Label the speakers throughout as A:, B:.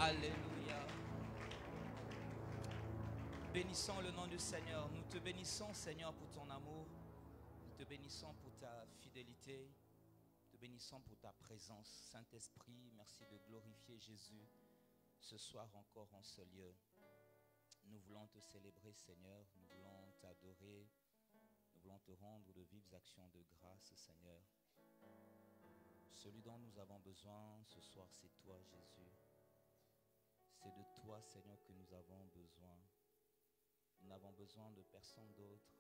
A: Alléluia. Bénissons le nom du Seigneur. Nous te bénissons, Seigneur, pour ton amour. Nous te bénissons pour ta fidélité. Nous te bénissons pour ta présence. Saint-Esprit, merci de glorifier Jésus ce soir encore en ce lieu. Nous voulons te célébrer, Seigneur. Nous voulons t'adorer. Nous voulons te rendre de vives actions de grâce, Seigneur. Celui dont nous avons besoin ce soir, c'est toi, Jésus. C'est de toi, Seigneur, que nous avons besoin. Nous n'avons besoin de personne d'autre,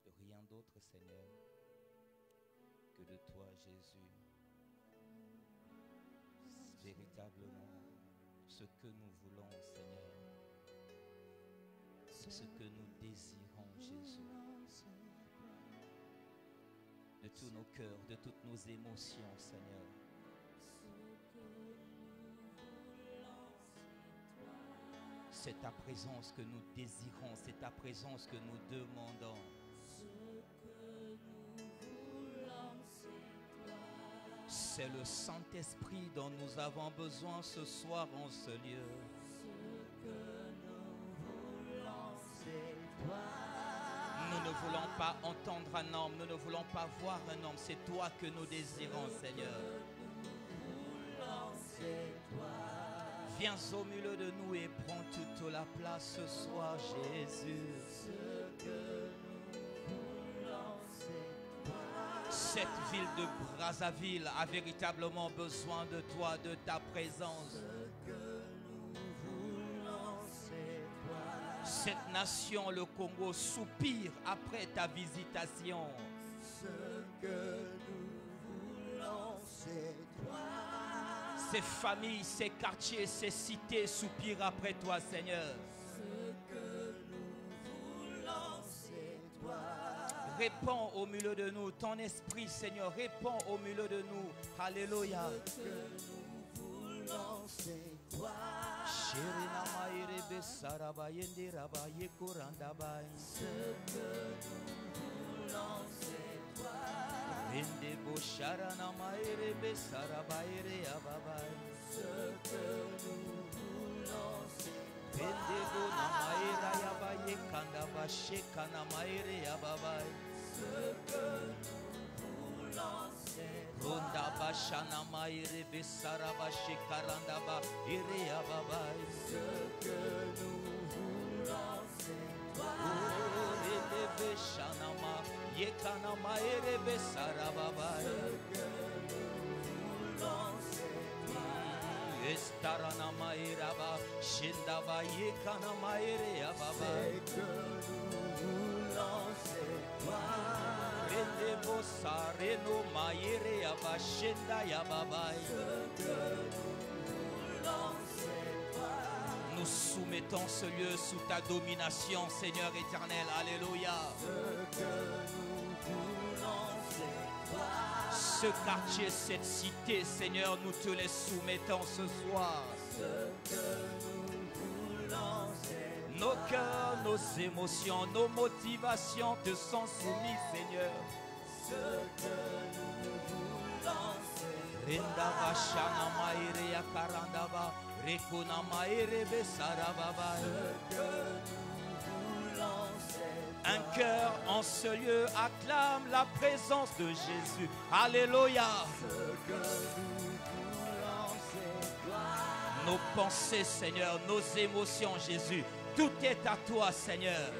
A: de rien d'autre, Seigneur, que de toi, Jésus. Véritablement, ce que nous voulons, Seigneur, ce que nous désirons, Jésus. De tous nos cœurs, de toutes nos émotions, Seigneur. C'est ta présence que nous désirons, c'est ta présence que nous demandons. C'est le Saint-Esprit dont nous avons besoin ce soir en ce lieu. Nous ne voulons pas entendre un homme, nous ne voulons pas voir un homme. C'est toi que nous désirons, Seigneur. Viens au milieu de nous et prends toute la place ce soir, Jésus. Cette ville de Brazzaville a véritablement besoin de toi, de ta présence. Cette nation, le Congo, soupire après ta visitation. Ces familles, ces quartiers, ces cités soupirent après toi, Seigneur. Répands au milieu de nous ton esprit, Seigneur. Répands au milieu de nous. Alléluia. Rende boshara na maere besara baere ababai. Ce que nous voulons, c'est toi. Rende bo na maera yabaye kanda basheka na maere ababai. Ce que nous voulons, c'est toi. Ronda bashana maere besara basheka randa ba ere ababai. Ce que nous voulons, c'est toi. Rende beshana ma Yekana maere besara babai. Ce que nous voulons, c'est toi. Estarana maera ba shinda ba yekana maere ababai. Ce que nous voulons, c'est toi. Rende bosare no maere aba shinda ya babai. Ce que nous voulons, c'est toi. Nous soumettons ce lieu sous ta domination, Seigneur éternel. Alléluia. Ce que nous voulons, c'est toi. Ce quartier, cette cité, Seigneur, nous te les soumettons ce soir. Ce que nous voulons, c'est toi. Nos cœurs, nos émotions, nos motivations te sont soumises, Seigneur. Ce que nous voulons, c'est toi. Un cœur en ce lieu acclame la présence de Jésus. Alléluia. Nos pensées, Seigneur, nos émotions, Jésus, tout est à toi, Seigneur.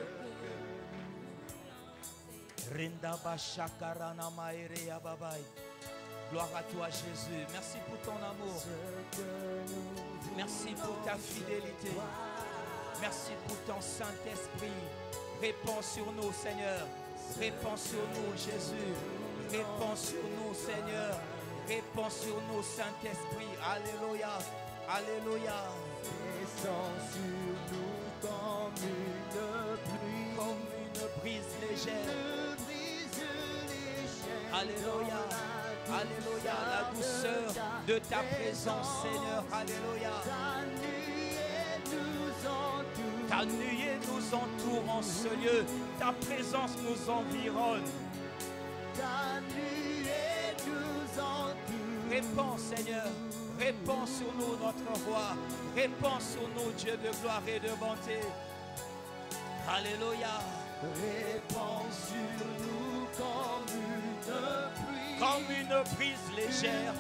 A: Gloire à toi, Jésus. Merci pour ton amour. Merci pour ta fidélité. Merci pour ton Saint-Esprit. Réponds sur nous, Seigneur. Réponds sur nous, Jésus. Réponds sur nous, Seigneur. Réponds sur nous, Saint-Esprit. Alléluia. Alléluia.
B: Descends sur nous comme
A: une brise légère. Alléluia. Alléluia. La douceur de ta présence, Seigneur. Alléluia. Ta nuée nous entoure en ce lieu. Ta présence nous environne.
B: Ta nuée nous entoure.
A: Réponds, Seigneur. Répands sur nous, notre roi. Répands sur nous, Dieu de gloire et de bonté. Alléluia.
B: Répands sur nous
A: Comme une brise légère.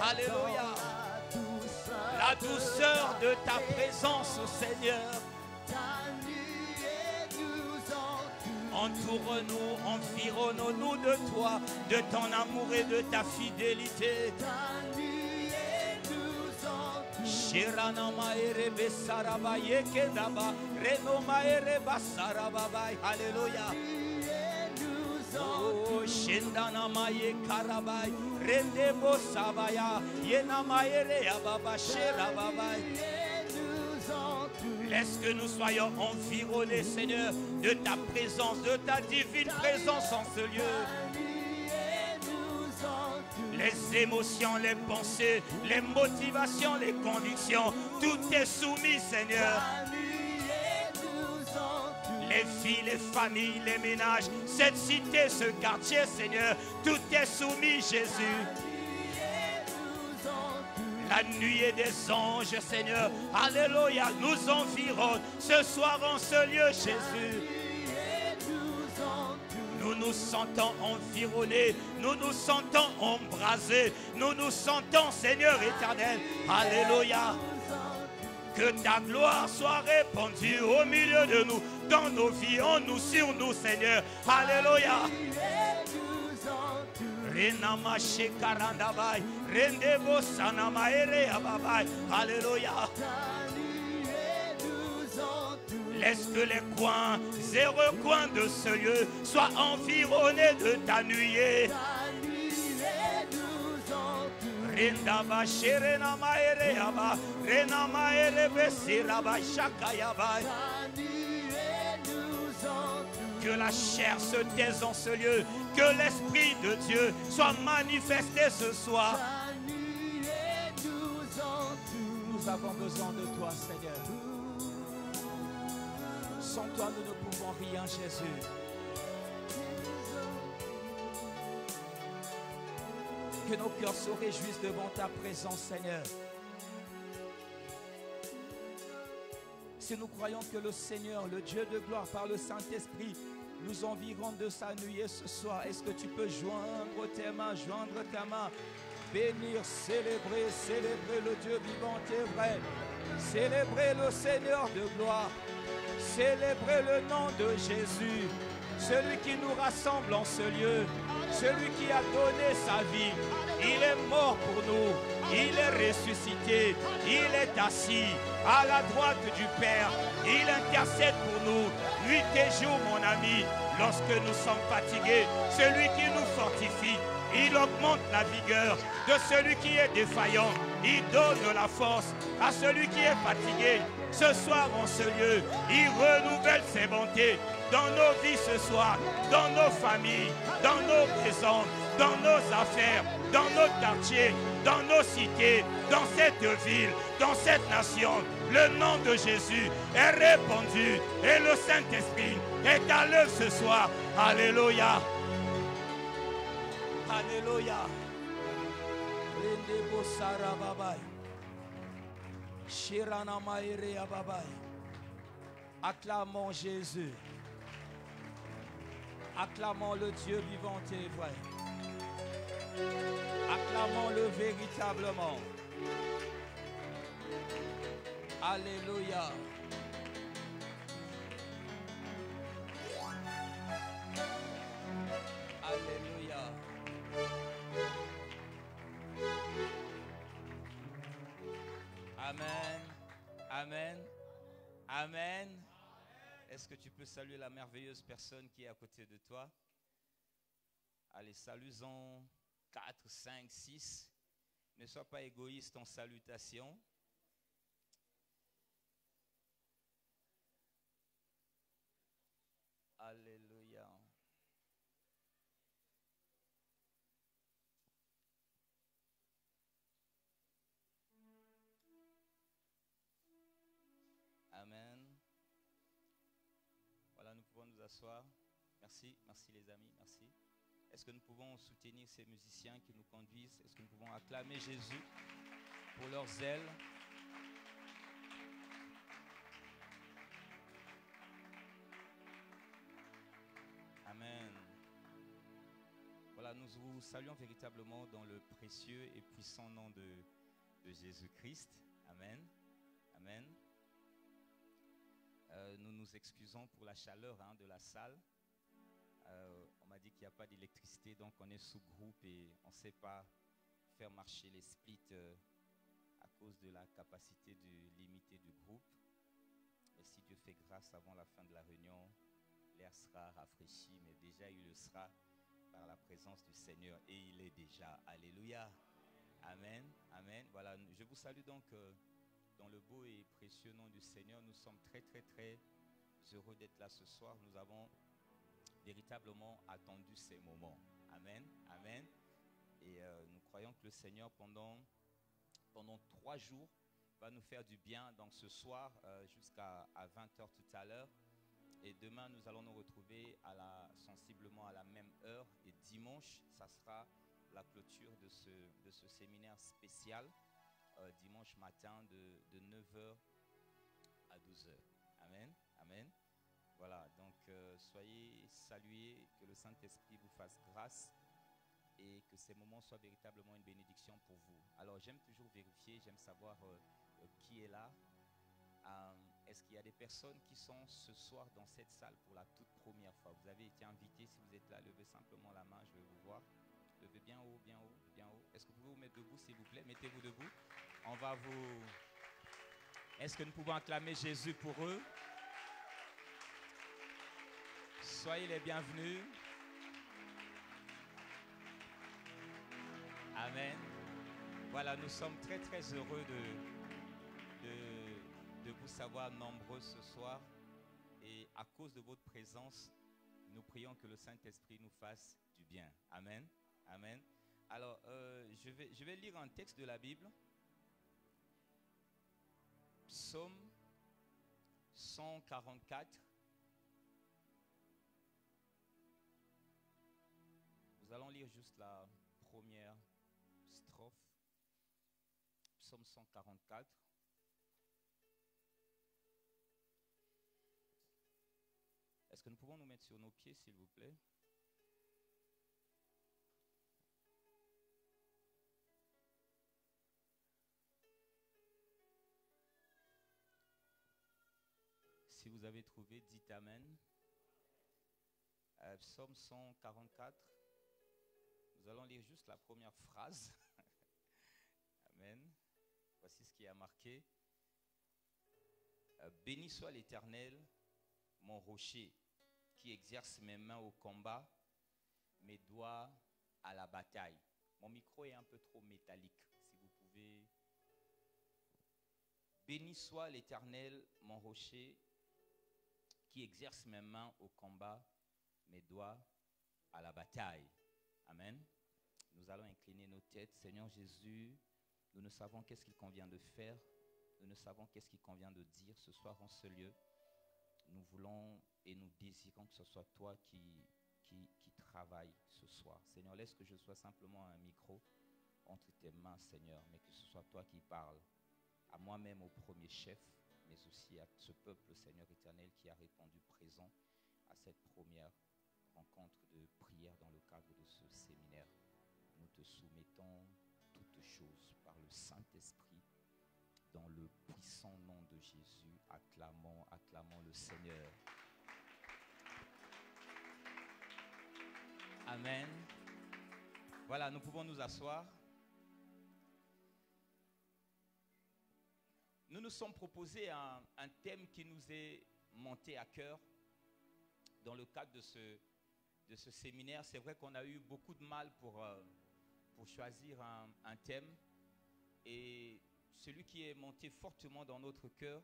A: Alléluia. La douceur de ta présence, Seigneur. Entoure-nous, environnons-nous de toi, de ton amour et de ta fidélité. Alléluia. Oh, Shindana Maye Karabai, Rendebo Sabaya, Yena Maere Ababa Sherababai. Laisse que nous soyons environnés, Seigneur, de ta présence, de ta divine présence en ce lieu. Les émotions, les pensées, les motivations, les convictions, tout est soumis, Seigneur. Les filles, les familles, les ménages, cette cité, ce quartier, Seigneur, tout est soumis, Jésus. La nuée des anges, Seigneur, alléluia, nous environne ce soir en ce lieu, Jésus. Nous nous sentons environnés, nous nous sentons embrasés, nous nous sentons, Seigneur éternel, alléluia. Que ta gloire soit répandue au milieu de nous, dans nos vies, en nous, sur nous, Seigneur. Alléluia. Alléluia. Laisse que les coins et recoins de ce lieu soient environnés de ta nuée. Que la chair se taise en ce lieu, que l'Esprit de Dieu soit manifesté ce soir. Nous avons besoin de toi, Seigneur. Sans toi, nous ne pouvons rien, Jésus. Que nos cœurs se réjouissent devant ta présence, Seigneur. Si nous croyons que le Seigneur, le Dieu de gloire, par le Saint-Esprit, nous environne de sa nuée ce soir, est-ce que tu peux joindre tes mains, bénir, célébrer, célébrer le Dieu vivant et vrai, célébrer le Seigneur de gloire, célébrer le nom de Jésus, celui qui nous rassemble en ce lieu, celui qui a donné sa vie. Il est mort pour nous, il est ressuscité, il est assis à la droite du Père, il intercède pour nous, nuit et jour, mon ami. Lorsque nous sommes fatigués, celui qui nous fortifie, il augmente la vigueur de celui qui est défaillant, il donne la force à celui qui est fatigué. Ce soir en ce lieu, il renouvelle ses bontés dans nos vies ce soir, dans nos familles, dans nos maisons, dans nos affaires, dans nos quartiers, dans nos cités, dans cette ville, dans cette nation. Le nom de Jésus est répandu et le Saint-Esprit est à l'œuvre ce soir. Alléluia. Alléluia. Acclamons Jésus. Acclamons le Dieu vivant et vrai. Acclamons-le véritablement. Alléluia. Alléluia. Amen. Amen. Amen. Est-ce que tu peux saluer la merveilleuse personne qui est à côté de toi? Allez, saluons 4, 5, 6. Ne sois pas égoïste en salutation. Alléluia. Amen. Voilà, nous pouvons nous asseoir. Merci, merci les amis, merci. Est-ce que nous pouvons soutenir ces musiciens qui nous conduisent? Est-ce que nous pouvons acclamer Jésus pour leur zèle? Amen. Voilà, nous vous saluons véritablement dans le précieux et puissant nom de Jésus-Christ. Amen. Amen. Nous nous excusons pour la chaleur de la salle. On m'a dit qu'il n'y a pas d'électricité, donc on est sous groupe et on ne sait pas faire marcher les splits à cause de la capacité limitée du groupe. Mais si Dieu fait grâce avant la fin de la réunion, l'air sera rafraîchi, mais déjà il le sera par la présence du Seigneur et il est déjà. Alléluia. Amen. Amen. Voilà, je vous salue donc dans le beau et précieux nom du Seigneur. Nous sommes très très très heureux d'être là ce soir. Nous avons véritablement attendu ces moments. Amen. Amen. Et nous croyons que le Seigneur pendant 3 jours va nous faire du bien. Donc ce soir jusqu'à 20h tout à l'heure. Et demain, nous allons nous retrouver sensiblement à la même heure. Et dimanche, ça sera la clôture de ce séminaire spécial. Dimanche matin de 9h à 12h. Amen. Amen. Voilà, donc soyez salués, que le Saint-Esprit vous fasse grâce et que ces moments soient véritablement une bénédiction pour vous. Alors, j'aime toujours vérifier, j'aime savoir qui est là. Est-ce qu'il y a des personnes qui sont ce soir dans cette salle pour la toute première fois? Vous avez été invité, si vous êtes là, levez simplement la main, je vais vous voir. Levez bien haut, bien haut, bien haut. Est-ce que vous pouvez vous mettre debout, s'il vous plaît? Mettez-vous debout. On va vous... Est-ce que nous pouvons acclamer Jésus pour eux? Soyez les bienvenus. Amen. Voilà, nous sommes très très heureux de vous savoir nombreux ce soir. Et à cause de votre présence, nous prions que le Saint-Esprit nous fasse du bien. Amen. Amen. Alors, je vais lire un texte de la Bible. Psaume 144. Nous allons lire juste la première strophe. Psaume 144. Est-ce que nous pouvons nous mettre sur nos pieds, s'il vous plaît? Si vous avez trouvé, dites Amen. Psaume 144. Nous allons lire juste la première phrase. Amen. Voici ce qui a marqué. Béni soit l'Éternel, mon rocher, qui exerce mes mains au combat, mes doigts à la bataille. Mon micro est un peu trop métallique, si vous pouvez. Béni soit l'Éternel, mon rocher, qui exerce mes mains au combat, mes doigts à la bataille. Amen. Nous allons incliner nos têtes. Seigneur Jésus, nous ne savons qu'est-ce qu'il convient de faire. Nous ne savons qu'est-ce qu'il convient de dire ce soir en ce lieu. Nous voulons et nous désirons que ce soit toi qui travaille ce soir. Seigneur, laisse que je sois simplement un micro entre tes mains, Seigneur, mais que ce soit toi qui parles à moi-même au premier chef, mais aussi à ce peuple, Seigneur éternel, qui a répondu présent à cette première rencontre de prière dans le cadre de ce séminaire. Nous te soumettons toutes choses par le Saint-Esprit. Dans le puissant nom de Jésus, acclamons le Seigneur. Amen. Voilà, nous pouvons nous asseoir. Nous nous sommes proposés un thème qui nous est monté à cœur dans le cadre de ce séminaire. C'est vrai qu'on a eu beaucoup de mal pour choisir un thème. Et celui qui est monté fortement dans notre cœur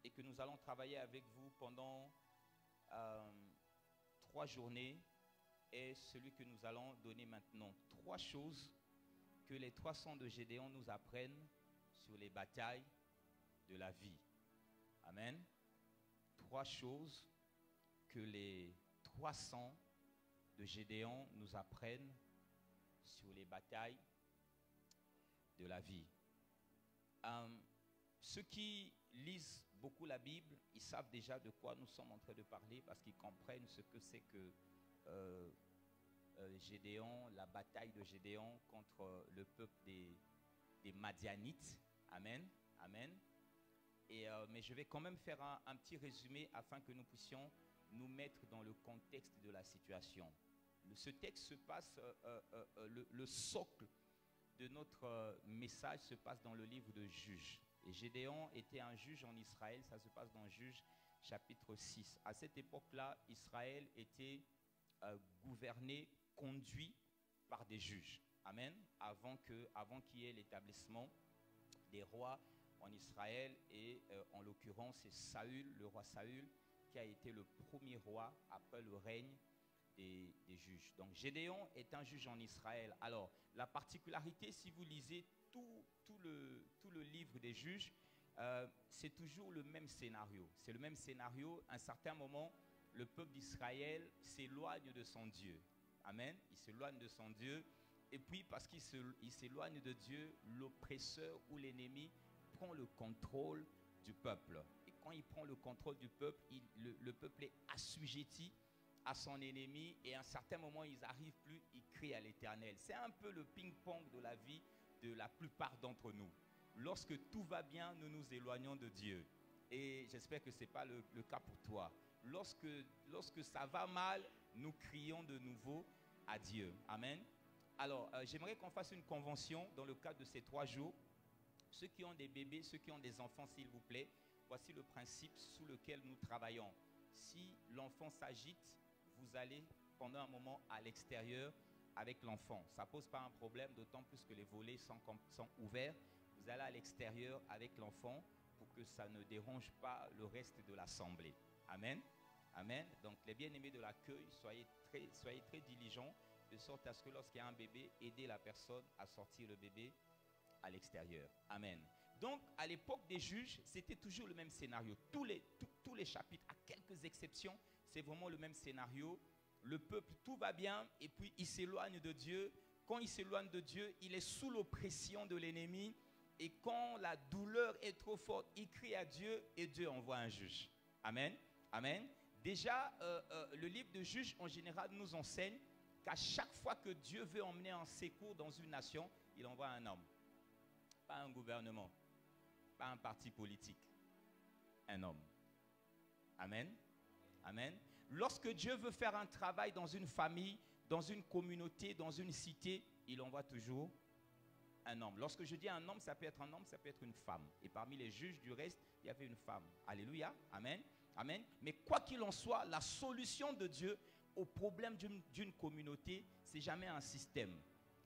A: et que nous allons travailler avec vous pendant 3 journées est celui que nous allons donner maintenant. 3 choses que les 300 de Gédéon nous apprennent sur les batailles de la vie. Amen. 3 choses que les 300 de Gédéon nous apprennent sur les batailles de la vie. Ceux qui lisent beaucoup la Bible, ils savent déjà de quoi nous sommes en train de parler parce qu'ils comprennent ce que c'est que Gédéon, la bataille de Gédéon contre le peuple des Madianites. Amen. Amen. Mais je vais quand même faire un petit résumé afin que nous puissions nous mettre dans le contexte de la situation. Ce texte se passe, le socle de notre message se passe dans le livre de Juges. Et Gédéon était un juge en Israël, ça se passe dans Juges chapitre 6. À cette époque-là, Israël était gouverné, conduit par des juges. Amen. Avant qu'il y ait l'établissement des rois en Israël, et en l'occurrence c'est Saül, le roi Saül, qui a été le premier roi après le règne des juges. Donc Gédéon est un juge en Israël. Alors la particularité, si vous lisez tout le livre des juges, c'est toujours le même scénario. C'est le même scénario. À un certain moment, le peuple d'Israël s'éloigne de son Dieu. Amen. Il s'éloigne de son Dieu. Et puis parce qu'il s'éloigne de Dieu, l'oppresseur ou l'ennemi prend le contrôle du peuple. Et quand il prend le contrôle du peuple, le peuple est assujetti à son ennemi, et à un certain moment, ils n'arrivent plus, ils crient à l'Éternel. C'est un peu le ping-pong de la vie de la plupart d'entre nous. Lorsque tout va bien, nous nous éloignons de Dieu. Et j'espère que ce n'est pas le cas pour toi. Lorsque ça va mal, nous crions de nouveau à Dieu. Amen. Alors, j'aimerais qu'on fasse une convention dans le cadre de ces 3 jours. Ceux qui ont des bébés, ceux qui ont des enfants, s'il vous plaît, voici le principe sous lequel nous travaillons. Si l'enfant s'agite, vous allez pendant un moment à l'extérieur avec l'enfant. Ça ne pose pas un problème, d'autant plus que les volets sont ouverts. Vous allez à l'extérieur avec l'enfant pour que ça ne dérange pas le reste de l'assemblée. Amen. Amen. Donc les bien-aimés de l'accueil, soyez très diligents, de sorte à ce que lorsqu'il y a un bébé, aidez la personne à sortir le bébé à l'extérieur. Amen. Donc, à l'époque des juges, c'était toujours le même scénario. Tous les chapitres, à quelques exceptions, c'est vraiment le même scénario. Le peuple, tout va bien, et puis il s'éloigne de Dieu. Quand il s'éloigne de Dieu, il est sous l'oppression de l'ennemi. Et quand la douleur est trop forte, il crie à Dieu, et Dieu envoie un juge. Amen. Amen. Déjà, le livre de Juges, en général, nous enseigne qu'à chaque fois que Dieu veut emmener un secours dans une nation, il envoie un homme. Pas un gouvernement, pas un parti politique, un homme. Amen. Amen. Lorsque Dieu veut faire un travail dans une famille, dans une communauté, dans une cité, il envoie toujours un homme. Lorsque je dis un homme, ça peut être un homme, ça peut être une femme. Et parmi les juges du reste, il y avait une femme. Alléluia. Amen. Amen. Mais quoi qu'il en soit, la solution de Dieu au problème d'une communauté, c'est jamais un système.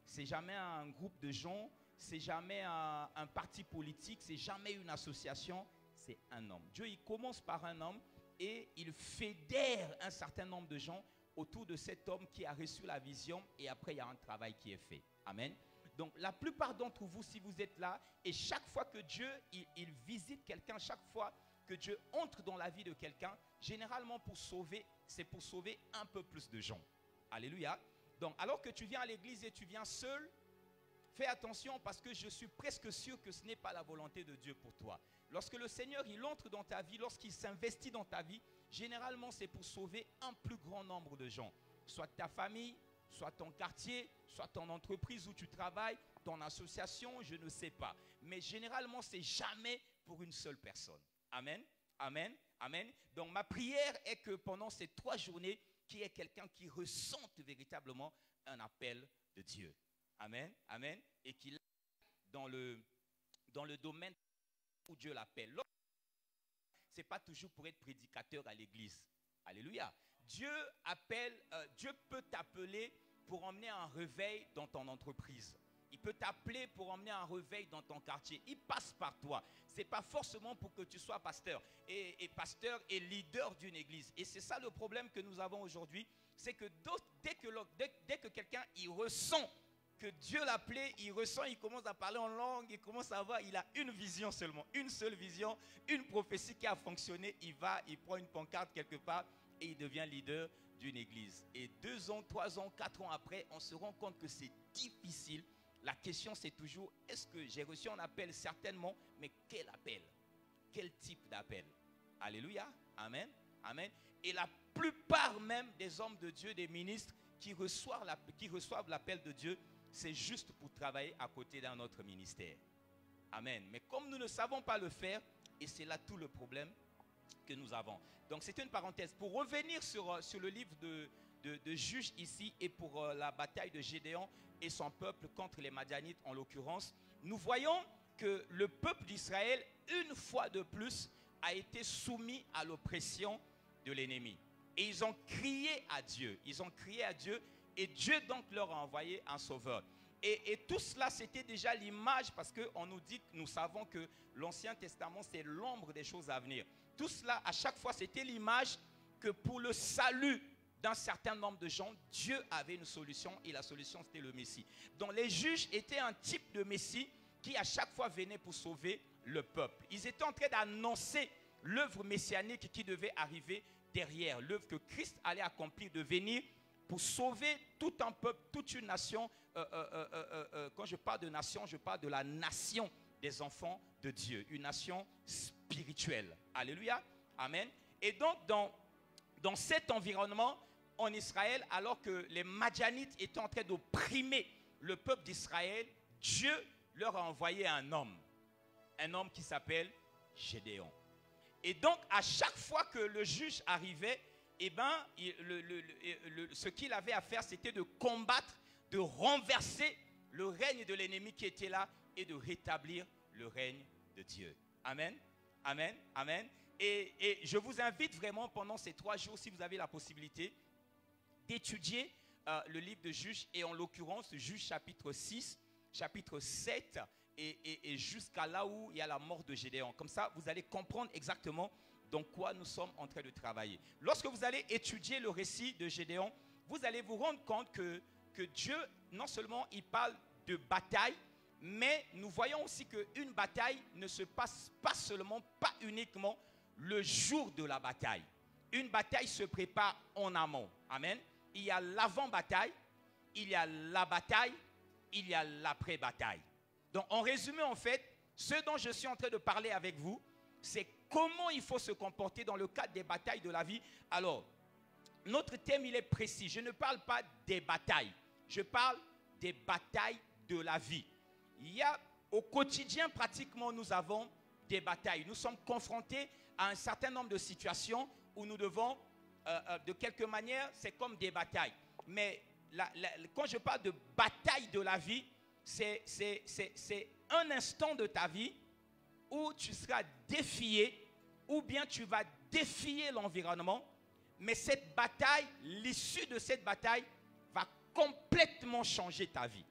A: C'est jamais un groupe de gens. C'est jamais un parti politique, c'est jamais une association, c'est un homme. Dieu, il commence par un homme et il fédère un certain nombre de gens autour de cet homme qui a reçu la vision, et après il y a un travail qui est fait. Amen. Donc la plupart d'entre vous, si vous êtes là, et chaque fois que Dieu il visite quelqu'un, chaque fois que Dieu entre dans la vie de quelqu'un, généralement c'est pour sauver un peu plus de gens. Alléluia. Donc alors que tu viens à l'église et tu viens seul, fais attention, parce que je suis presque sûr que ce n'est pas la volonté de Dieu pour toi. Lorsque le Seigneur il entre dans ta vie, lorsqu'il s'investit dans ta vie, généralement c'est pour sauver un plus grand nombre de gens. Soit ta famille, soit ton quartier, soit ton entreprise où tu travailles, ton association, je ne sais pas. Mais généralement c'est jamais pour une seule personne. Amen, amen, amen. Donc ma prière est que pendant ces 3 journées, qu'il y ait quelqu'un qui ressente véritablement un appel de Dieu. Amen, amen. Et qu'il est dans le domaine où Dieu l'appelle. Ce n'est pas toujours pour être prédicateur à l'église. Alléluia. Dieu peut t'appeler pour emmener un réveil dans ton entreprise. Il peut t'appeler pour emmener un réveil dans ton quartier. Il passe par toi. Ce n'est pas forcément pour que tu sois pasteur. Et pasteur et leader d'une église. Et c'est ça le problème que nous avons aujourd'hui. C'est que dès que quelqu'un il ressent que Dieu l'appelait, il ressent, il commence à parler en langue, il commence à voir, il a une vision seulement, une seule vision, une prophétie qui a fonctionné, il prend une pancarte quelque part et il devient leader d'une église. Et 2 ans, 3 ans, 4 ans après, on se rend compte que c'est difficile. La question c'est toujours, est-ce que j'ai reçu un appel? Certainement, mais quel appel? Quel type d'appel? Alléluia, amen, amen. Et la plupart même des hommes de Dieu, des ministres qui reçoivent l'appel de Dieu, c'est juste pour travailler à côté d'un autre ministère. Amen. Mais comme nous ne savons pas le faire, et c'est là tout le problème que nous avons. Donc c'est une parenthèse. Pour revenir sur le livre de Juges ici, et pour la bataille de Gédéon et son peuple contre les Madianites en l'occurrence, nous voyons que le peuple d'Israël, une fois de plus, a été soumis à l'oppression de l'ennemi. Et ils ont crié à Dieu. Ils ont crié à Dieu, et Dieu donc leur a envoyé un sauveur. Et tout cela, c'était déjà l'image, parce qu'on nous dit, nous savons que l'Ancien Testament, c'est l'ombre des choses à venir. Tout cela, à chaque fois, c'était l'image que pour le salut d'un certain nombre de gens, Dieu avait une solution, et la solution, c'était le Messie. Donc les juges étaient un type de Messie qui, à chaque fois, venait pour sauver le peuple. Ils étaient en train d'annoncer l'œuvre messianique qui devait arriver derrière, l'œuvre que Christ allait accomplir, de venir pour sauver tout un peuple, toute une nation. Quand je parle de nation, je parle de la nation des enfants de Dieu, une nation spirituelle. Alléluia, amen. Et donc, dans cet environnement, en Israël, alors que les Madianites étaient en train d'opprimer le peuple d'Israël, Dieu leur a envoyé un homme qui s'appelle Gédéon. Et donc, à chaque fois que le juge arrivait, eh ben, ce qu'il avait à faire, c'était de combattre, de renverser le règne de l'ennemi qui était là et de rétablir le règne de Dieu. Amen, amen, amen. Et je vous invite vraiment pendant ces 3 jours, si vous avez la possibilité, d'étudier le livre de Juges, et en l'occurrence, Juges chapitre 6, chapitre 7, et jusqu'à là où il y a la mort de Gédéon. Comme ça, vous allez comprendre exactement dans quoi nous sommes en train de travailler. Lorsque vous allez étudier le récit de Gédéon, vous allez vous rendre compte que Dieu, non seulement il parle de bataille, mais nous voyons aussi qu'une bataille ne se passe pas uniquement le jour de la bataille. Une bataille se prépare en amont. Amen. Il y a l'avant-bataille, il y a la bataille, il y a l'après-bataille. Donc, en résumé, en fait, ce dont je suis en train de parler avec vous, c'est comment il faut se comporter dans le cadre des batailles de la vie. Alors, notre thème, il est précis. Je ne parle pas des batailles. Je parle des batailles de la vie. Au quotidien, pratiquement, nous avons des batailles. Nous sommes confrontés à un certain nombre de situations où nous devons, de quelque manière, c'est comme des batailles. Mais quand je parle de bataille de la vie, c'est un instant de ta vie où tu seras défié, ou bien tu vas défier l'environnement, mais cette bataille, l'issue de cette bataille va complètement changer ta vie.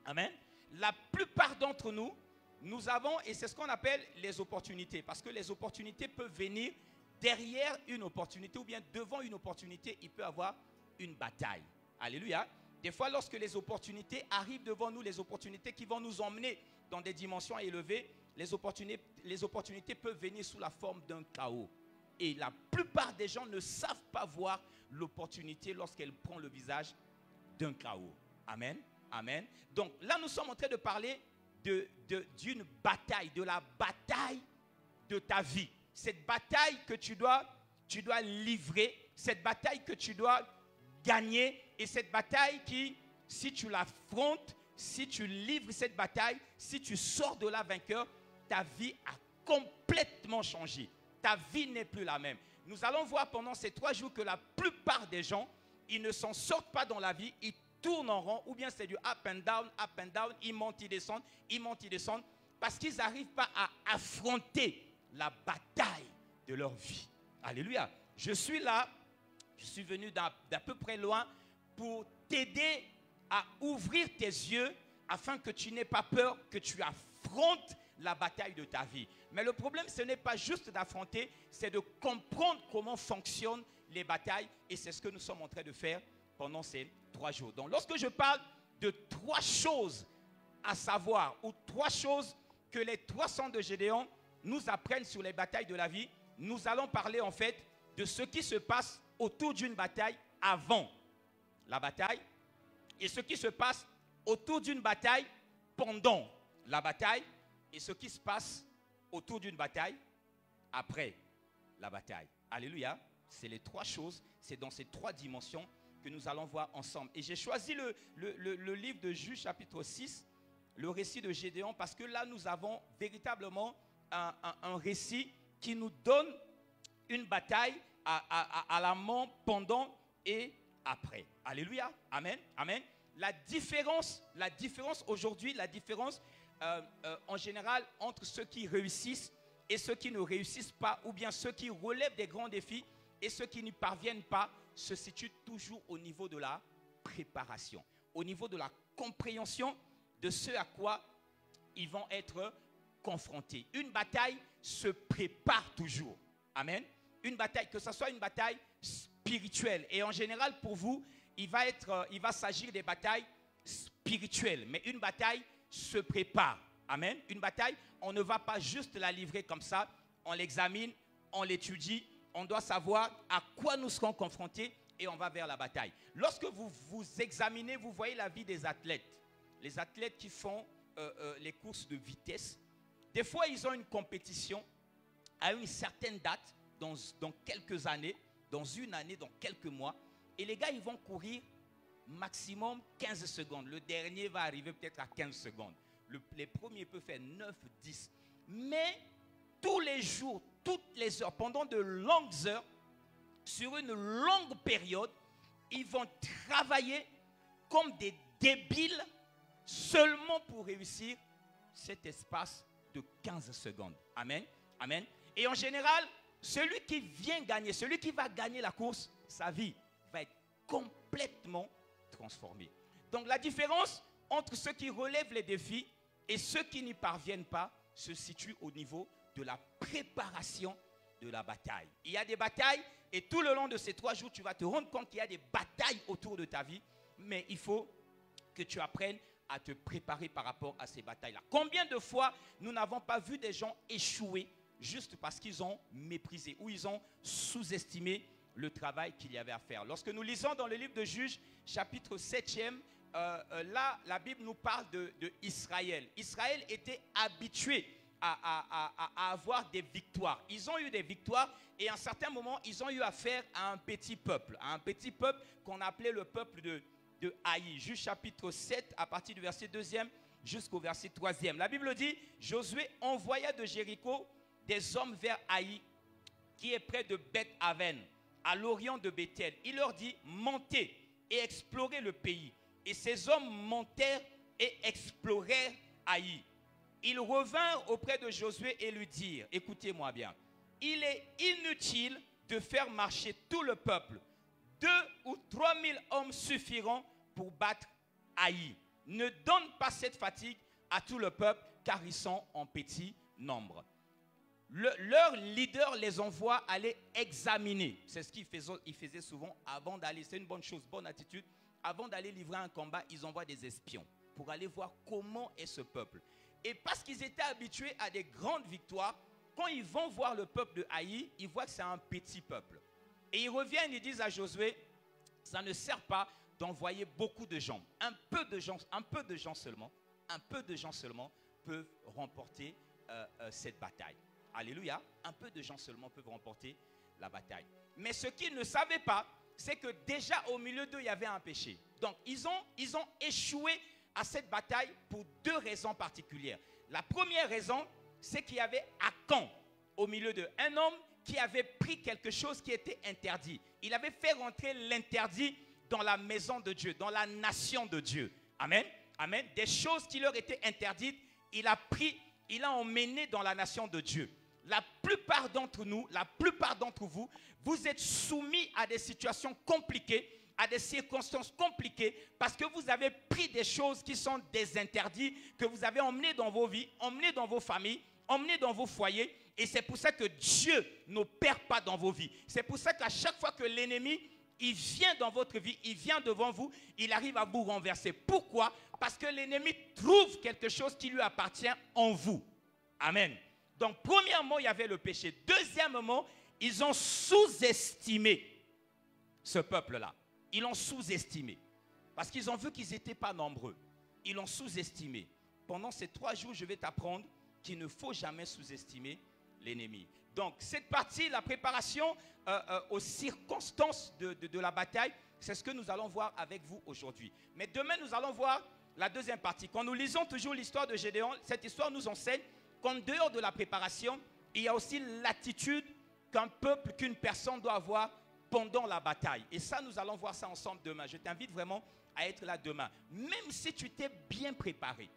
A: Amen. La plupart d'entre nous, nous avons, et c'est ce qu'on appelle les opportunités, parce que les opportunités peuvent venir derrière une opportunité, ou bien devant une opportunité, il peut y avoir une bataille. Alléluia. Des fois, lorsque les opportunités arrivent devant nous, les opportunités qui vont nous emmener dans des dimensions élevées, les opportunités peuvent venir sous la forme d'un chaos. Et la plupart des gens ne savent pas voir l'opportunité lorsqu'elle prend le visage d'un chaos. Amen. Amen. Donc là, nous sommes en train de parler d'une bataille, de la bataille de ta vie. Cette bataille que tu dois livrer, cette bataille que tu dois gagner, et cette bataille qui, si tu l'affrontes, si tu livres cette bataille, si tu sors de là vainqueur, ta vie a complètement changé. Ta vie n'est plus la même. Nous allons voir pendant ces 3 jours que la plupart des gens, ils ne s'en sortent pas dans la vie, ils tournent en rond, ou bien c'est du up and down, ils montent, ils descendent, parce qu'ils n'arrivent pas à affronter la bataille de leur vie. Alléluia. Je suis là, je suis venu d'à peu près loin pour t'aider à ouvrir tes yeux afin que tu n'aies pas peur, que tu affrontes la bataille de ta vie. Mais le problème, ce n'est pas juste d'affronter, c'est de comprendre comment fonctionnent les batailles, et c'est ce que nous sommes en train de faire pendant ces 3 jours. Donc, lorsque je parle de 3 choses à savoir, ou 3 choses que les 300 de Gédéon nous apprennent sur les batailles de la vie, nous allons parler en fait de ce qui se passe
C: autour d'une bataille avant la bataille et ce qui se passe autour d'une bataille pendant la bataille et ce qui se passe autour d'une bataille après la bataille. Alléluia. C'est les trois choses, c'est dans ces trois dimensions que nous allons voir ensemble. Et j'ai choisi le livre de Juges chapitre 6, le récit de Gédéon, parce que là nous avons véritablement un récit qui nous donne une bataille à l'amont, pendant et après. Alléluia. Amen. Amen. La différence aujourd'hui, la différence en général entre ceux qui réussissent et ceux qui ne réussissent pas, ou bien ceux qui relèvent des grands défis et ceux qui n'y parviennent pas, se situe toujours au niveau de la préparation, au niveau de la compréhension de ce à quoi ils vont être confrontés. Une bataille se prépare toujours. Amen. Une bataille, que ce soit une bataille spirituelle. Et en général, pour vous, il va s'agir des batailles spirituelles. Mais une bataille se prépare. Amen. Une bataille, on ne va pas juste la livrer comme ça. On l'examine, on l'étudie. On doit savoir à quoi nous serons confrontés et on va vers la bataille. Lorsque vous vous examinez, vous voyez la vie des athlètes. Les athlètes qui font les courses de vitesse. Des fois, ils ont une compétition à une certaine date, dans quelques années, dans une année, dans quelques mois. Et les gars, ils vont courir maximum 15 secondes. Le dernier va arriver peut-être à 15 secondes. Les premiers peuvent faire 9, 10. Mais tous les jours, toutes les heures, pendant de longues heures, sur une longue période, ils vont travailler comme des débiles seulement pour réussir cet espace de 15 secondes. Amen. Amen. Et en général, celui qui vient gagner, celui qui va gagner la course, sa vie va être complètement transformée. Donc la différence entre ceux qui relèvent les défis et ceux qui n'y parviennent pas se situe au niveau de la préparation de la bataille. Il y a des batailles et tout le long de ces 3 jours, tu vas te rendre compte qu'il y a des batailles autour de ta vie, mais il faut que tu apprennes à te préparer par rapport à ces batailles-là. Combien de fois nous n'avons pas vu des gens échouer juste parce qu'ils ont méprisé ou ils ont sous-estimé le travail qu'il y avait à faire. Lorsque nous lisons dans le livre de Juges, chapitre 7e, là, la Bible nous parle de Israël. Israël était habitué à avoir des victoires. Ils ont eu des victoires et à un certain moment, ils ont eu affaire à un petit peuple qu'on appelait le peuple de Haï. Juges chapitre 7, à partir du verset 2e jusqu'au verset 3e. La Bible dit, Josué envoya de Jéricho des hommes vers Haï, qui est près de Beth-Aven, à l'orient de Bethel. Il leur dit, montez et explorez le pays. Et ces hommes montèrent et explorèrent Haï. Ils revinrent auprès de Josué et lui dirent, écoutez-moi bien, il est inutile de faire marcher tout le peuple. 2 ou 3 000 hommes suffiront pour battre Haï. Ne donne pas cette fatigue à tout le peuple, car ils sont en petit nombre. Leur leader les envoie aller examiner. C'est ce qu'ils faisaient souvent avant d'aller. C'est une bonne chose, bonne attitude. Avant d'aller livrer un combat, ils envoient des espions pour aller voir comment est ce peuple. Et parce qu'ils étaient habitués à des grandes victoires, quand ils vont voir le peuple de Haï, ils voient que c'est un petit peuple. Et ils reviennent et disent à Josué, ça ne sert pas d'envoyer beaucoup de gens. Un peu de gens seulement peuvent remporter cette bataille. Alléluia. Un peu de gens seulement peuvent remporter la bataille. Mais ce qu'ils ne savaient pas, c'est que déjà au milieu d'eux, il y avait un péché. Donc, ils ont échoué à cette bataille pour 2 raisons particulières. La première raison, c'est qu'il y avait Akan au milieu d'eux. Un homme qui avait pris quelque chose qui était interdit. Il avait fait rentrer l'interdit dans la maison de Dieu, dans la nation de Dieu. Amen. Amen. Des choses qui leur étaient interdites, il a emmené dans la nation de Dieu. La plupart d'entre nous, la plupart d'entre vous, vous êtes soumis à des situations compliquées, à des circonstances compliquées, parce que vous avez pris des choses qui sont des interdits, que vous avez emmenées dans vos vies, emmenées dans vos familles, emmenées dans vos foyers. Et c'est pour ça que Dieu n'opère pas dans vos vies. C'est pour ça qu'à chaque fois que l'ennemi, il vient dans votre vie, il vient devant vous, il arrive à vous renverser. Pourquoi? Parce que l'ennemi trouve quelque chose qui lui appartient en vous. Amen. Donc, premièrement, il y avait le péché. Deuxièmement, ils ont sous-estimé ce peuple-là. Ils l'ont sous-estimé. Parce qu'ils ont vu qu'ils n'étaient pas nombreux. Ils l'ont sous-estimé. Pendant ces 3 jours, je vais t'apprendre qu'il ne faut jamais sous-estimer l'ennemi. Donc, cette partie, la préparation aux circonstances de la bataille, c'est ce que nous allons voir avec vous aujourd'hui. Mais demain, nous allons voir la deuxième partie. Quand nous lisons toujours l'histoire de Gédéon, cette histoire nous enseigne qu'en dehors de la préparation, il y a aussi l'attitude qu'un peuple, qu'une personne doit avoir pendant la bataille. Et ça, nous allons voir ça ensemble demain. Je t'invite vraiment à être là demain. Même si tu t'es bien préparé,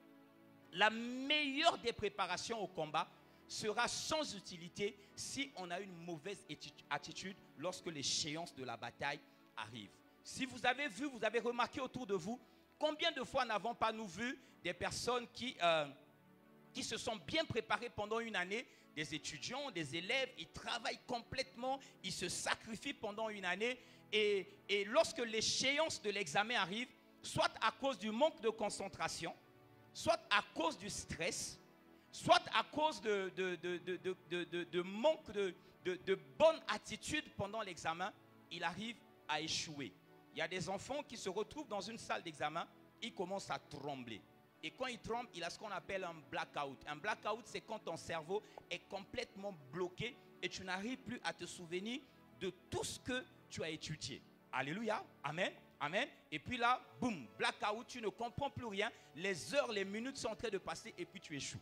C: la meilleure des préparations au combat sera sans utilité si on a une mauvaise attitude lorsque l'échéance de la bataille arrive. Si vous avez vu, vous avez remarqué autour de vous, combien de fois n'avons pas nous vu des personnes qui se sont bien préparées pendant une année, des étudiants, des élèves, ils travaillent complètement, ils se sacrifient pendant une année et lorsque l'échéance de l'examen arrive, soit à cause du manque de concentration, soit à cause du stress, soit à cause de manque de bonne attitude pendant l'examen, il arrive à échouer. Il y a des enfants qui se retrouvent dans une salle d'examen, ils commencent à trembler. Et quand ils tremblent, il a ce qu'on appelle un blackout. Un blackout, c'est quand ton cerveau est complètement bloqué et tu n'arrives plus à te souvenir de tout ce que tu as étudié. Alléluia, amen, amen. Et puis là, boum, blackout, tu ne comprends plus rien. Les heures, les minutes sont en train de passer et puis tu échoues.